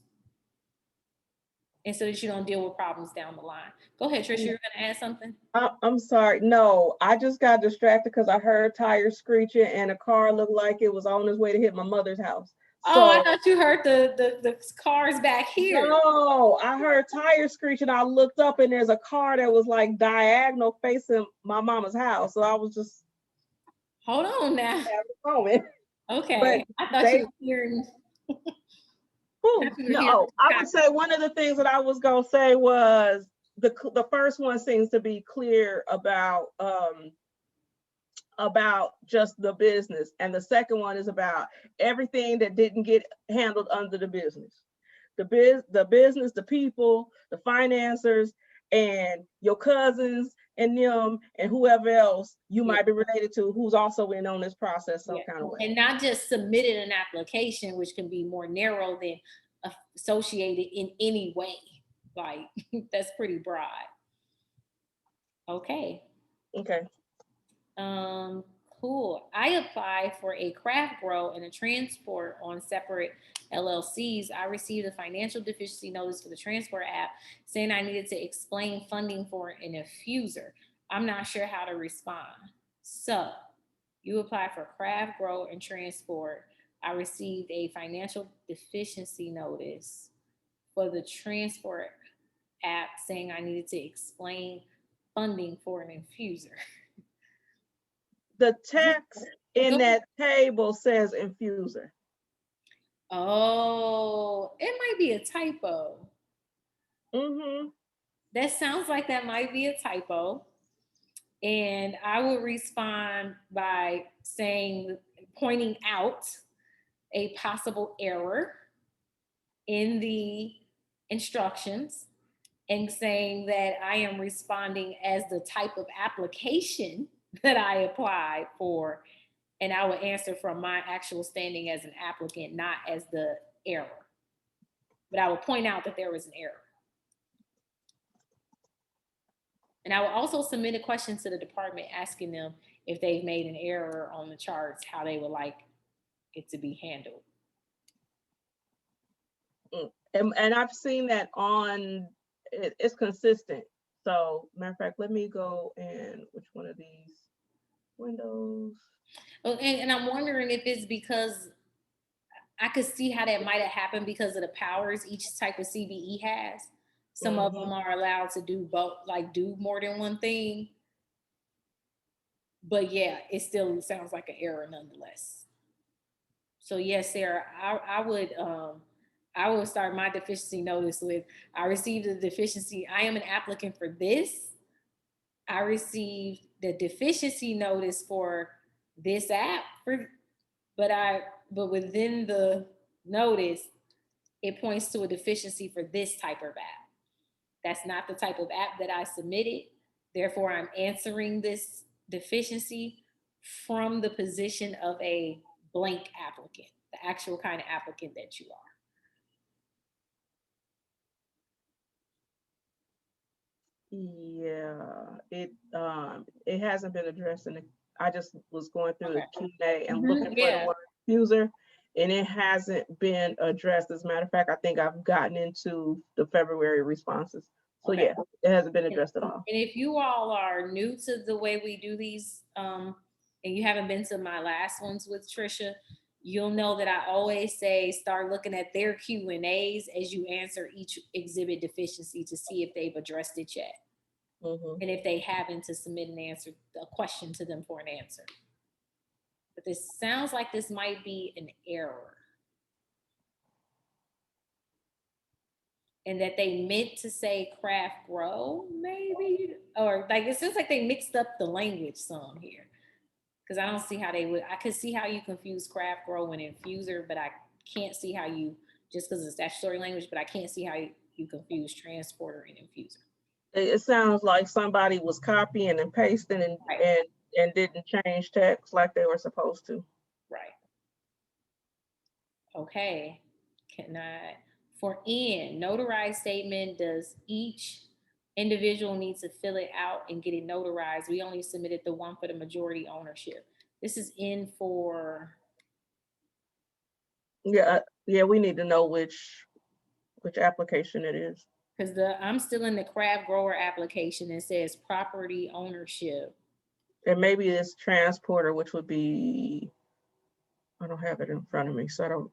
and so that you don't deal with problems down the line. Go ahead, Trisha, you're going to add something? I'm sorry. No, I just got distracted because I heard tires screeching and a car looked like it was on its way to hit my mother's house. Oh, I thought you heard the cars back here. No, I heard tires screeching. I looked up and there's a car that was like diagonal facing my mama's house. So I was just... Hold on now. Moment. Okay, but I thought you were hearing... No, I would say one of the things that I was gonna say was the first one seems to be clear about just the business, and the second one is about everything that didn't get handled under the business, the business, the people, the financiers, and your cousins and them and whoever else you might be related to who's also in on this process some kind of way. And not just submitted an application, which can be more narrow than associated in any way. Like, that's pretty broad. Okay. Cool. I applied for a craft grow and a transport on separate LLCs. I received a financial deficiency notice for the transport app saying I needed to explain funding for an infuser. I'm not sure how to respond. So you applied for craft grow and transport. I received a financial deficiency notice for the transport app saying I needed to explain funding for an infuser. The text in that table says infuser. Oh, it might be a typo. That sounds like that might be a typo. And I would respond by pointing out a possible error in the instructions and saying that I am responding as the type of application that I applied for, and I would answer from my actual standing as an applicant, not as the error. But I would point out that there was an error. And I will also submit a question to the department asking them if they've made an error on the charts, how they would like it to be handled. And I've seen that on, it's consistent. So matter of fact, let me go and which one of these windows? Oh, and I'm wondering if it's because I could see how that might have happened because of the powers each type of CBE has. Some of them are allowed to do both, like do more than one thing. But yeah, it still sounds like an error nonetheless. So yes, Sarah, I would start my deficiency notice with, I received a deficiency. I am an applicant for this. I received the deficiency notice for this app, but within the notice, it points to a deficiency for this type of app. That's not the type of app that I submitted. Therefore, I'm answering this deficiency from the position of a blank applicant, the actual kind of applicant that you are. Yeah, it hasn't been addressed in the, I just was going through the Q&A and looking for the word user, and it hasn't been addressed. As a matter of fact, I think I've gotten into the February responses. So yeah, it hasn't been addressed at all. And if you all are new to the way we do these, and you haven't been to my last ones with Trisha, you'll know that I always say start looking at their Q&As as you answer each exhibit deficiency to see if they've addressed it yet. And if they haven't, to submit an answer, a question to them for an answer. But this sounds like this might be an error. And that they meant to say craft grow, maybe? Or like, it seems like they mixed up the language some here. Because I don't see how they would, I could see how you confuse craft grow and infuser, but I can't see how you, just because it's statutory language, but I can't see how you confuse transporter and infuser. It sounds like somebody was copying and pasting and didn't change text like they were supposed to. Right. Okay. For N, notarized statement, does each individual need to fill it out and get it notarized? We only submitted the one for the majority ownership. This is in for. Yeah, we need to know which application it is. Because I'm still in the craft grower application. It says property ownership. And maybe it's transporter, which would be, I don't have it in front of me, so I don't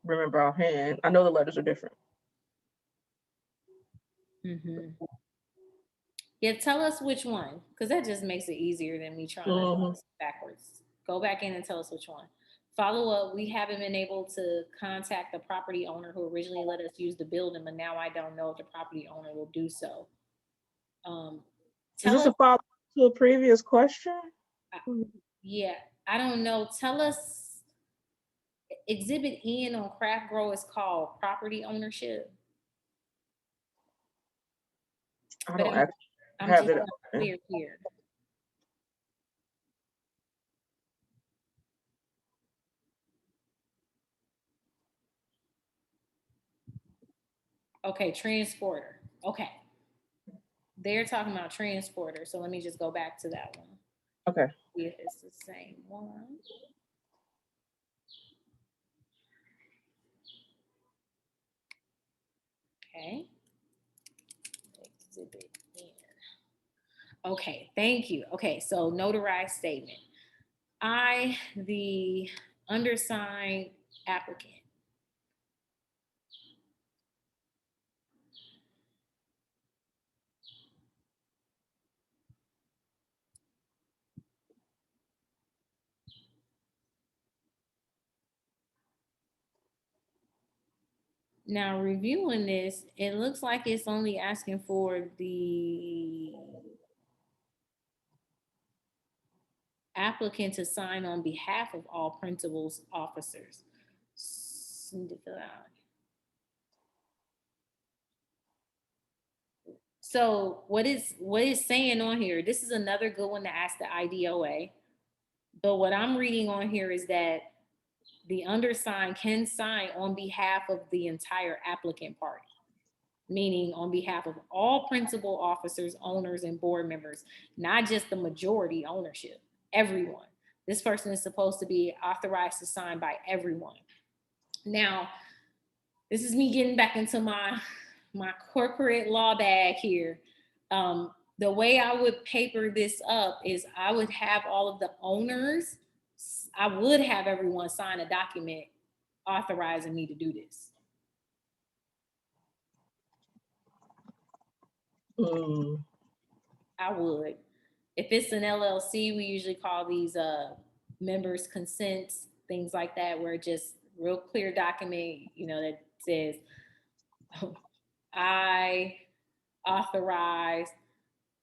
remember offhand. I know the letters are different. Yeah, tell us which one, because that just makes it easier than me trying to do this backwards. Go back in and tell us which one. Follow up, we haven't been able to contact the property owner who originally let us use the building, but now I don't know if the property owner will do so. Is this a follow-up to a previous question? Yeah, I don't know. Tell us, Exhibit N on Craft Grow is called property ownership. I don't actually have it clear here. Okay, transporter. Okay. They're talking about transporter, so let me just go back to that one. Okay. See if it's the same one. Okay. Exhibit N. Okay, thank you. Okay, so notarized statement. I, the undersigned applicant, now reviewing this, it looks like it's only asking for the applicant to sign on behalf of all principals officers. So what is saying on here, this is another good one to ask the IDOA. But what I'm reading on here is that the undersigned can sign on behalf of the entire applicant party, meaning on behalf of all principal officers, owners, and board members, not just the majority ownership, everyone. This person is supposed to be authorized to sign by everyone. Now, this is me getting back into my corporate law bag here. The way I would paper this up is I would have all of the owners, I would have everyone sign a document authorizing me to do this. I would. If it's an LLC, we usually call these members' consents, things like that, where just real clear document, you know, that says, I authorize,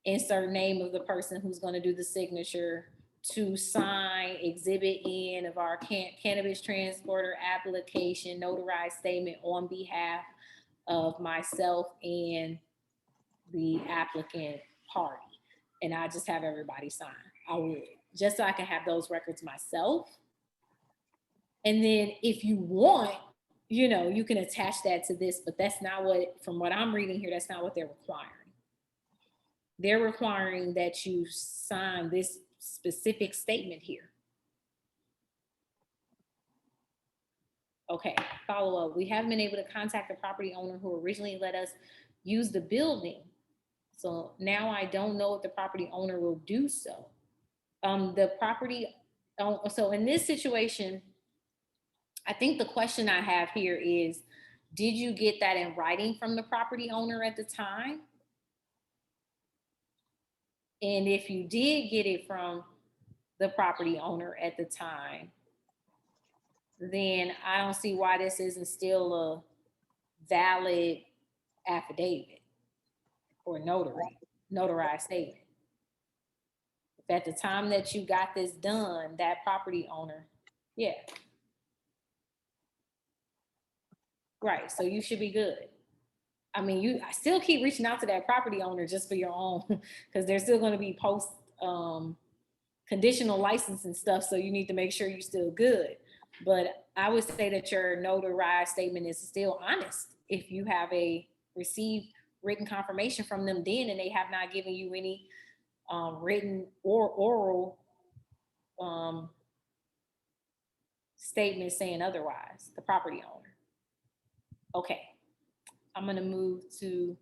insert name of the person who's going to do the signature, to sign Exhibit N of our cannabis transporter application, notarized statement on behalf of myself and the applicant party. And I just have everybody sign. I would, just so I can have those records myself. And then if you want, you know, you can attach that to this, but that's not what, from what I'm reading here, that's not what they're requiring. They're requiring that you sign this specific statement here. Okay, follow up. We haven't been able to contact the property owner who originally let us use the building. So now I don't know if the property owner will do so. So in this situation, I think the question I have here is, did you get that in writing from the property owner at the time? And if you did get it from the property owner at the time, then I don't see why this isn't still a valid affidavit or notarized statement. If at the time that you got this done, that property owner, yeah. Right, so you should be good. I mean, I still keep reaching out to that property owner just for your own, because they're still going to be post conditional license and stuff. So you need to make sure you're still good. But I would say that your notarized statement is still honest. If you have received written confirmation from them then, and they have not given you any written or oral statement saying otherwise, the property owner. Okay, I'm gonna move to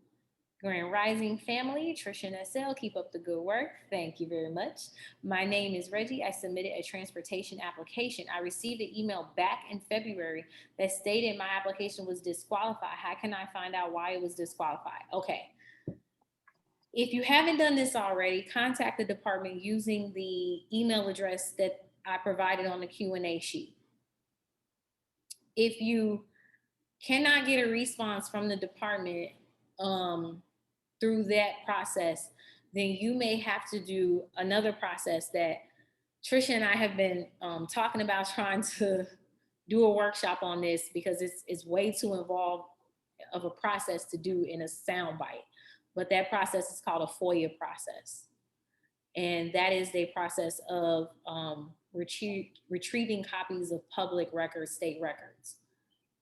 Grand Rising family. Trisha and SL, keep up the good work. Thank you very much. My name is Reggie. I submitted a transportation application. I received an email back in February that stated my application was disqualified. How can I find out why it was disqualified? Okay. If you haven't done this already, contact the department using the email address that I provided on the Q&A sheet. If you cannot get a response from the department through that process, then you may have to do another process that Trisha and I have been talking about, trying to do a workshop on this, because it's way too involved of a process to do in a soundbite. But that process is called a FOIA process. And that is a process of retrieving copies of public records, state records.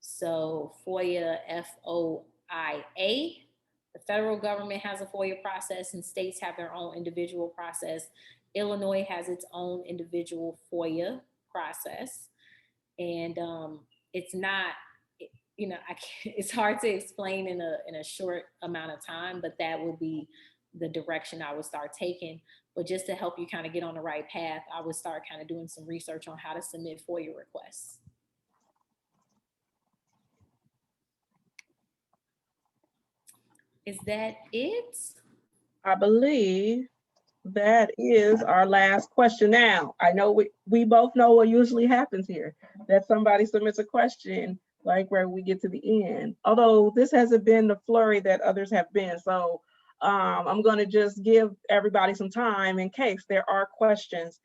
So FOIA, F-O-I-A. The federal government has a FOIA process and states have their own individual process. Illinois has its own individual FOIA process. And it's not, you know, it's hard to explain in a short amount of time, but that would be the direction I would start taking. But just to help you kind of get on the right path, I would start kind of doing some research on how to submit FOIA requests. Is that it? I believe that is our last question. Now, I know we both know what usually happens here, that somebody submits a question like where we get to the end. Although this hasn't been the flurry that others have been. So I'm going to just give everybody some time in case there are questions.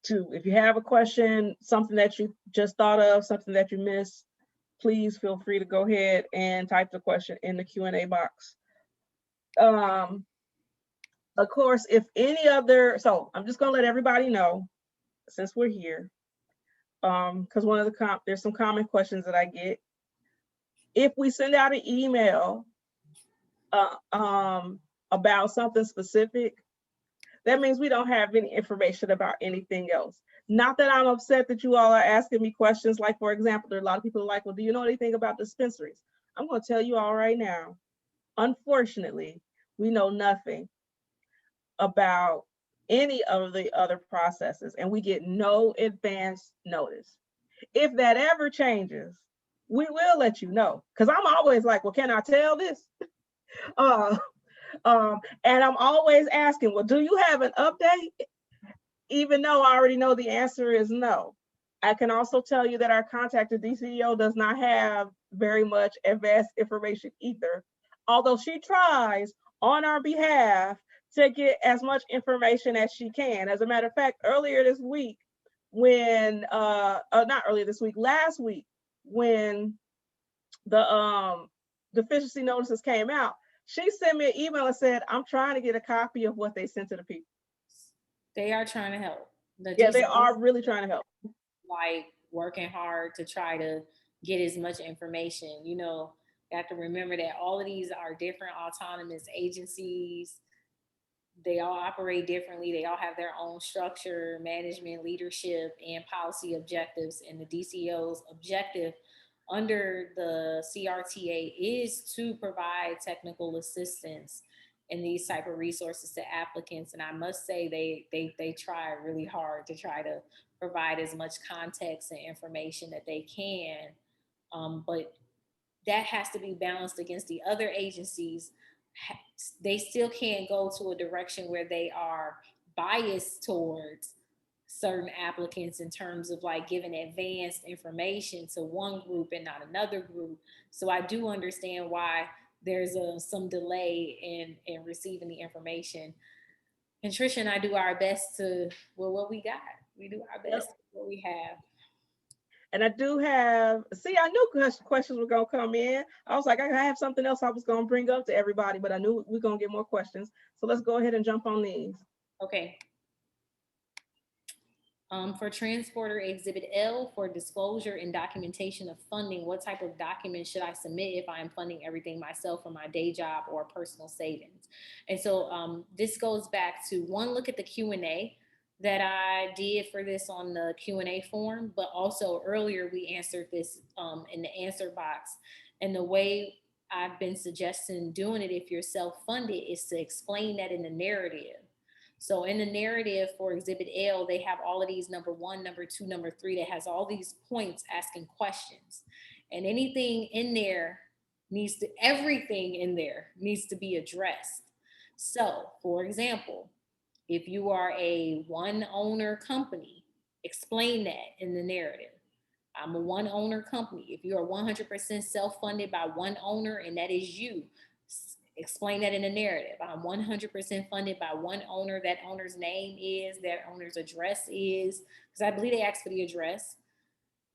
If you have a question, something that you just thought of, something that you missed, please feel free to go ahead and type the question in the Q&A box. Of course, if any other, so I'm just gonna let everybody know, since we're here, because one of the there's some common questions that I get. If we send out an email about something specific, that means we don't have any information about anything else. Not that I'm upset that you all are asking me questions. Like, for example, there are a lot of people who are like, well, do you know anything about dispensaries? I'm going to tell you all right now. Unfortunately, we know nothing about any of the other processes, and we get no advance notice. If that ever changes, we will let you know. Because I'm always like, well, can I tell this? And I'm always asking, well, do you have an update? Even though I already know the answer is no. I can also tell you that our contact at DCEO does not have very much advanced information either, although she tries on our behalf to get as much information as she can. As a matter of fact, earlier this week, when, not earlier this week, last week, when the deficiency notices came out, she sent me an email and said, I'm trying to get a copy of what they sent to the people. They are trying to help. Yeah, they are really trying to help. Like working hard to try to get as much information. You know, you have to remember that all of these are different autonomous agencies. They all operate differently. They all have their own structure, management, leadership, and policy objectives. And the DCO's objective under the CRTA is to provide technical assistance and these type of resources to applicants. And I must say they try really hard to try to provide as much context and information that they can. But that has to be balanced against the other agencies. They still can't go to a direction where they are biased towards certain applicants in terms of like giving advanced information to one group and not another group. So I do understand why there's some delay in receiving the information. And Trisha and I do our best to, well, what we got. We do our best with what we have. And I do have, see, I knew questions were going to come in. I was like, I have something else I was going to bring up to everybody, but I knew we're going to get more questions. So let's go ahead and jump on these. Okay. For Transporter Exhibit L, for disclosure and documentation of funding, what type of document should I submit if I am funding everything myself from my day job or personal savings? And so this goes back to one look at the Q&A that I did for this on the Q&A form, but also earlier we answered this in the answer box. And the way I've been suggesting doing it if you're self-funded is to explain that in the narrative. So in the narrative for Exhibit L, they have all of these number 1, number 2, number 3 that has all these points asking questions. And anything in there everything in there needs to be addressed. So for example, if you are a one owner company, explain that in the narrative. I'm a one owner company. If you are 100% self-funded by one owner and that is you, explain that in the narrative. I'm 100% funded by one owner. That owner's name is, that owner's address is, because I believe they asked for the address,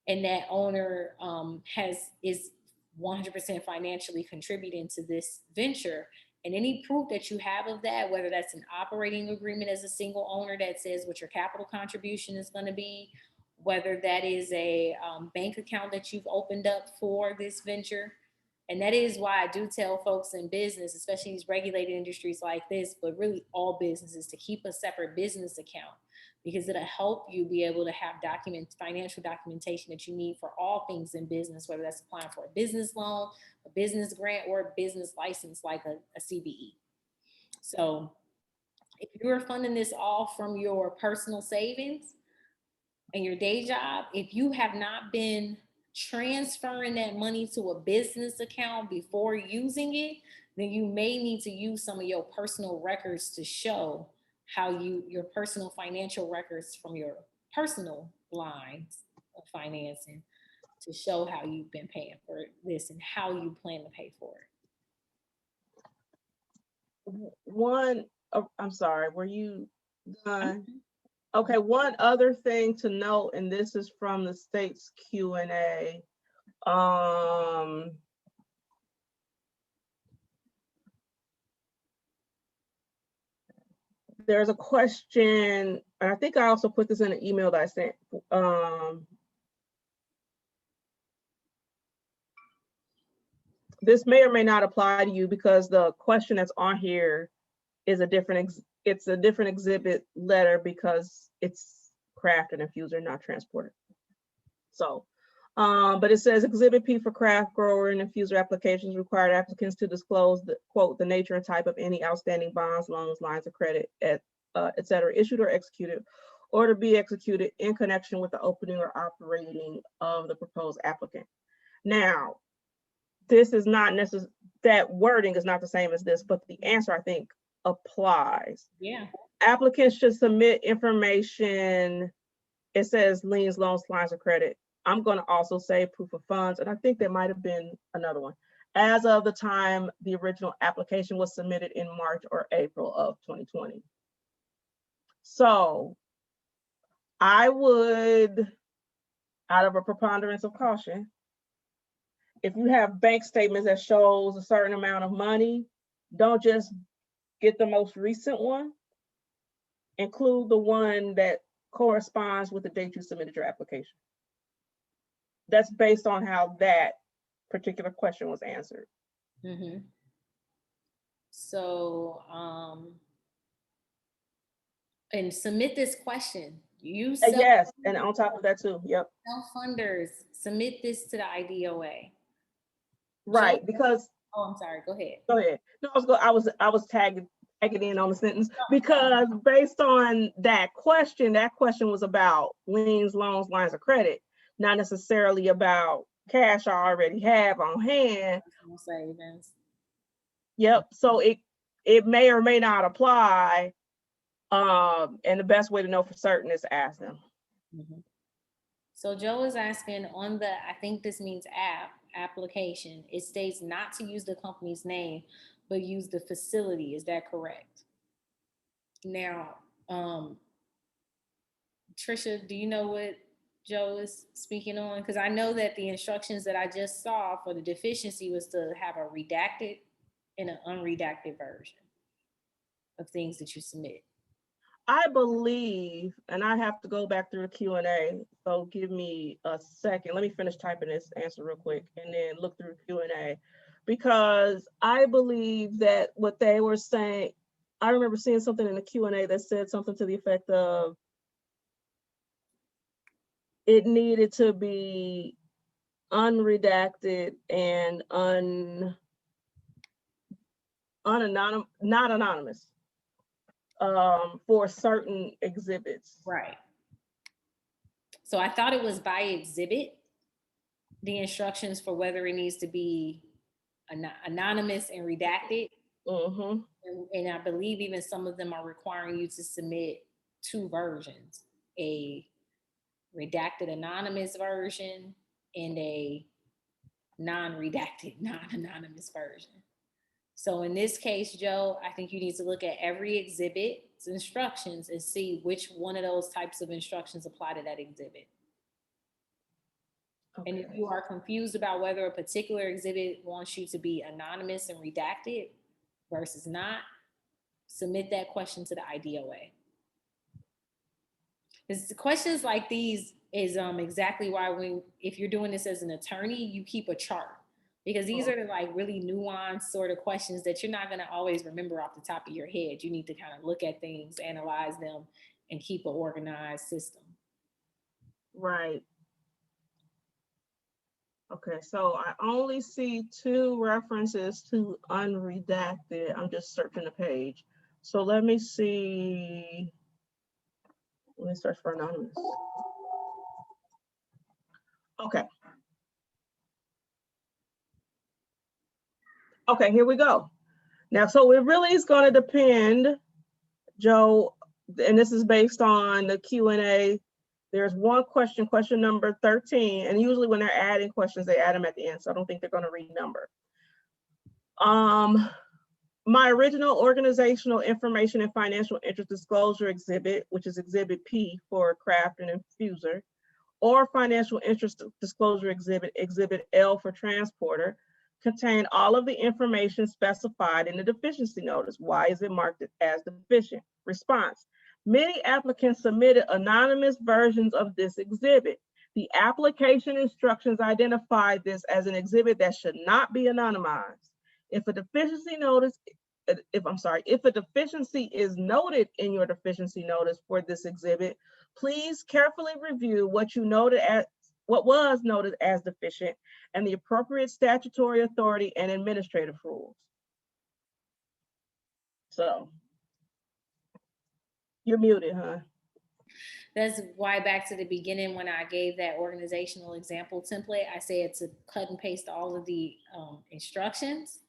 and that owner is 100% financially contributing to this venture. And any proof that you have of that, whether that's an operating agreement as a single owner that says what your capital contribution is going to be, whether that is a bank account that you've opened up for this venture. And that is why I do tell folks in business, especially these regulated industries like this, but really all businesses, to keep a separate business account, because it'll help you be able to have financial documentation that you need for all things in business, whether that's applying for a business loan, a business grant, or a business license like a CBE. So if you're funding this all from your personal savings and your day job, if you have not been transferring that money to a business account before using it, then you may need to use some of your personal records to show how your personal financial records from your personal lines of financing to show how you've been paying for this and how you plan to pay for it. I'm sorry, were you done? Okay, one other thing to note, and this is from the state's Q&A. There's a question, and I think I also put this in an email that I sent. this may or may not apply to you because the question that's on here is a different, it's a different exhibit letter because it's craft and infuser, not transporter. So, but it says Exhibit P for craft grower and infuser applications required applicants to disclose the quote, the nature and type of any outstanding bonds, loans, lines of credit, et cetera, issued or executed, or to be executed in connection with the opening or operating of the proposed applicant. Now, this is not necessarily, that wording is not the same as this, but the answer I think applies. Yeah. Applicants should submit information. It says liens, loans, lines of credit. I'm going to also say proof of funds, and I think there might have been another one. As of the time the original application was submitted in March or April of 2020. So I would, out of a preponderance of caution, if you have bank statements that shows a certain amount of money, don't just get the most recent one. Include the one that corresponds with the date you submitted your application. That's based on how that particular question was answered. Mm-hmm. So, and submit this question. You yes, and on top of that too, yep. Self-funders, submit this to the IDOA. Right, because. Oh, I'm sorry. Go ahead. Go ahead. No, I was tagging in on the sentence because based on that question was about liens, loans, lines of credit, not necessarily about cash I already have on hand. Savings. Yep. So it may or may not apply. And the best way to know for certain is to ask them. Mm-hmm. So Joe is asking on the, I think this means application, it states not to use the company's name, but use the facility. Is that correct? Now, Trisha, do you know what Joe is speaking on? Because I know that the instructions that I just saw for the deficiency was to have a redacted and an unredacted version of things that you submit. I believe, and I have to go back through the Q&A, so give me a second. Let me finish typing this answer real quick and then look through Q&A, because I believe that what they were saying, I remember seeing something in the Q&A that said something to the effect of it needed to be unredacted and not anonymous. For certain exhibits. Right. So I thought it was by exhibit, the instructions for whether it needs to be anonymous and redacted. Mm-hmm. And I believe even some of them are requiring you to submit two versions, a redacted anonymous version and a non-redacted, non-anonymous version. So in this case, Joe, I think you need to look at every exhibit's instructions and see which one of those types of instructions apply to that exhibit. Okay. And if you are confused about whether a particular exhibit wants you to be anonymous and redacted versus not, submit that question to the IDOA. Because questions like these is exactly why if you're doing this as an attorney, you keep a chart. Because these are like really nuanced sort of questions that you're not going to always remember off the top of your head. You need to kind of look at things, analyze them, and keep an organized system. Right. Okay, so I only see two references to unredacted. I'm just searching the page. So let me see. Let me search for anonymous. Okay. Okay, here we go. Now, so it really is going to depend, Joe, and this is based on the Q&A. There's one question, question number 13, and usually when they're adding questions, they add them at the end, so I don't think they're going to renumber. My original organizational information and financial interest disclosure exhibit, which is Exhibit P for craft and infuser, or financial interest disclosure exhibit, Exhibit L for transporter, contain all of the information specified in the deficiency notice. Why is it marked as deficient? Response: many applicants submitted anonymous versions of this exhibit. The application instructions identify this as an exhibit that should not be anonymized. If a deficiency is noted in your deficiency notice for this exhibit, please carefully review what was noted as deficient and the appropriate statutory authority and administrative rules. So, you're muted, huh? That's why back to the beginning when I gave that organizational example template, I said to cut and paste all of the instructions,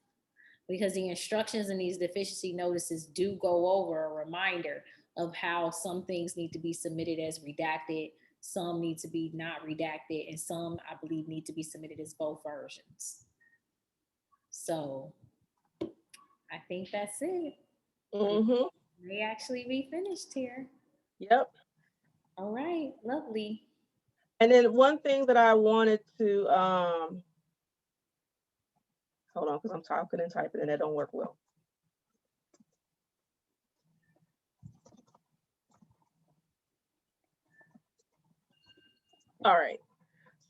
because the instructions in these deficiency notices do go over a reminder of how some things need to be submitted as redacted, some need to be not redacted, and some, I believe, need to be submitted as both versions. So I think that's it. Mm-hmm. May actually be finished here. Yep. All right, lovely. And then one thing that I wanted to, hold on, because I'm talking and typing and that don't work well. All right.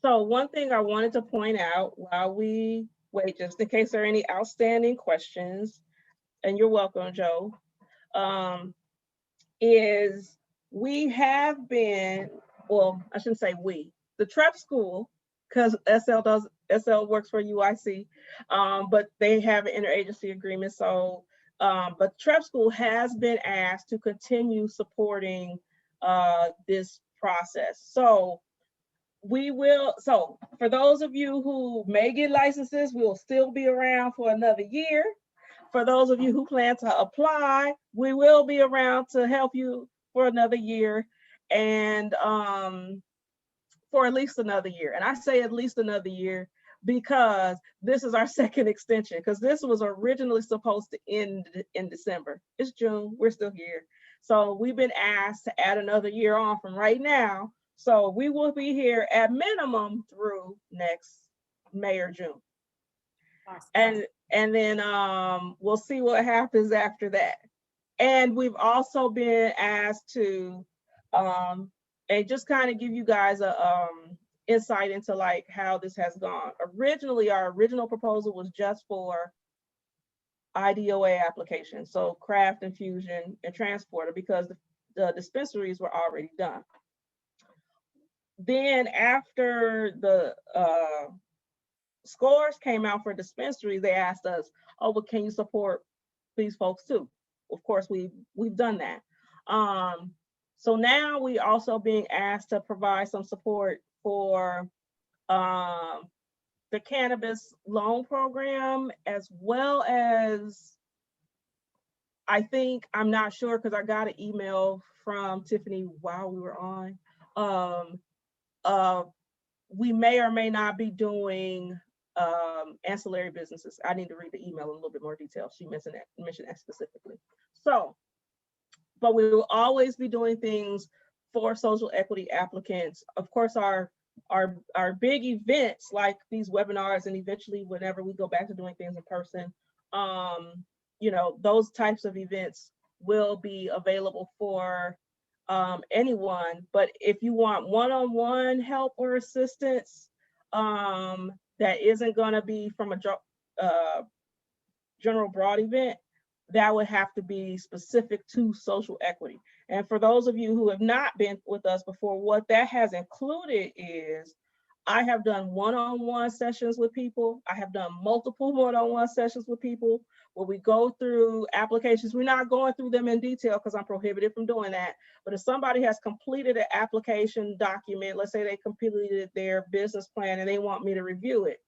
So one thing I wanted to point out while we wait, just in case there are any outstanding questions, and you're welcome, Joe, is we have been, well, I shouldn't say we, the Trep School, because SL works for UIC, but they have an interagency agreement. So, but Trep School has been asked to continue supporting this process. So for those of you who may get licenses, we'll still be around for another year. For those of you who plan to apply, we will be around to help you for another year and for at least another year. And I say at least another year because this is our second extension, because this was originally supposed to end in December. It's June, we're still here. So we've been asked to add another year on from right now. So we will be here at minimum through next May or June. Awesome. And then we'll see what happens after that. And we've also been asked to and just kind of give you guys a insight into like how this has gone. Originally, our original proposal was just for IDOA applications, so craft, infusion, and transporter, because the dispensaries were already done. Then after the scores came out for dispensaries, they asked us, oh, well, can you support these folks too? Of course, we've done that. So now we also being asked to provide some support for the cannabis loan program, as well as, I'm not sure because I got an email from Tiffany while we were on. We may or may not be doing ancillary businesses. I need to read the email in a little bit more detail. She mentioned that specifically. So, but we will always be doing things for social equity applicants. Of course, our big events like these webinars, and eventually whenever we go back to doing things in person, those types of events will be available for anyone. But if you want one-on-one help or assistance that isn't going to be from a general broad event, that would have to be specific to social equity. And for those of you who have not been with us before, what that has included is I have done one-on-one sessions with people. I have done multiple one-on-one sessions with people where we go through applications. We're not going through them in detail because I'm prohibited from doing that. But if somebody has completed an application document, let's say they completed their business plan and they want me to review it,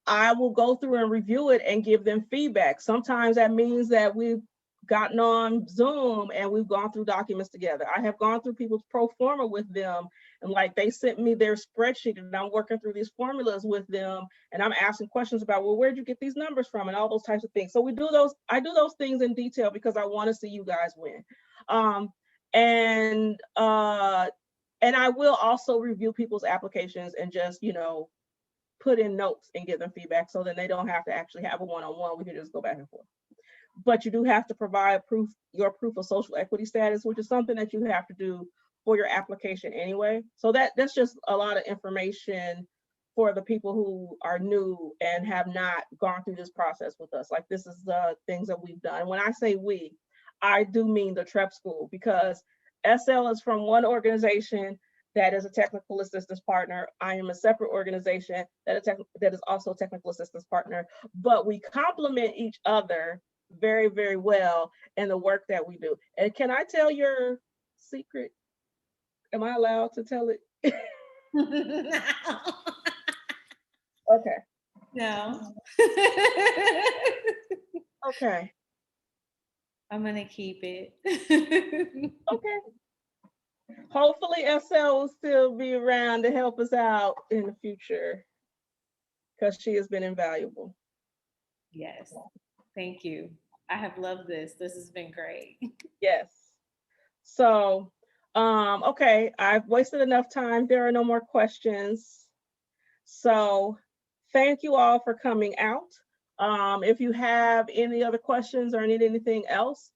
I will go through and review it and give them feedback. Sometimes that means that we've gotten on Zoom and we've gone through documents together. I have gone through people's pro forma with them, and like they sent me their spreadsheet and I'm working through these formulas with them, and I'm asking questions about, well, where'd you get these numbers from, and all those types of things. So I do those things in detail because I want to see you guys win. And I will also review people's applications and just, put in notes and give them feedback, so then they don't have to actually have a one-on-one. We can just go back and forth. But you do have to provide your proof of social equity status, which is something that you have to do for your application anyway. So that's just a lot of information for the people who are new and have not gone through this process with us. Like, this is the things that we've done. When I say we, I do mean the Trep School, because SL is from one organization that is a technical assistance partner. I am a separate organization that is also a technical assistance partner, but we complement each other very, very well in the work that we do. And can I tell your secret? Am I allowed to tell it? Okay. No. Okay. I'm gonna keep it. Okay. Hopefully SL will still be around to help us out in the future, because she has been invaluable. Yes. Thank you. I have loved this. This has been great. Yes. So, okay, I've wasted enough time. There are no more questions. So thank you all for coming out. If you have any other questions or need anything else,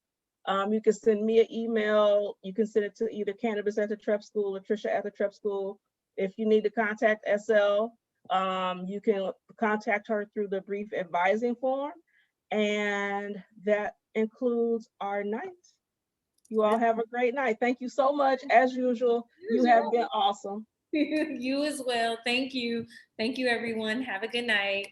you can send me an email. You can send it to either Cannabis at the Trep School or Trisha at the Trep School. If you need to contact SL, you can contact her through the brief advising form. And that includes our night. You all have a great night. Thank you so much. As usual, you have been awesome. You as well. Thank you. Thank you, everyone. Have a good night.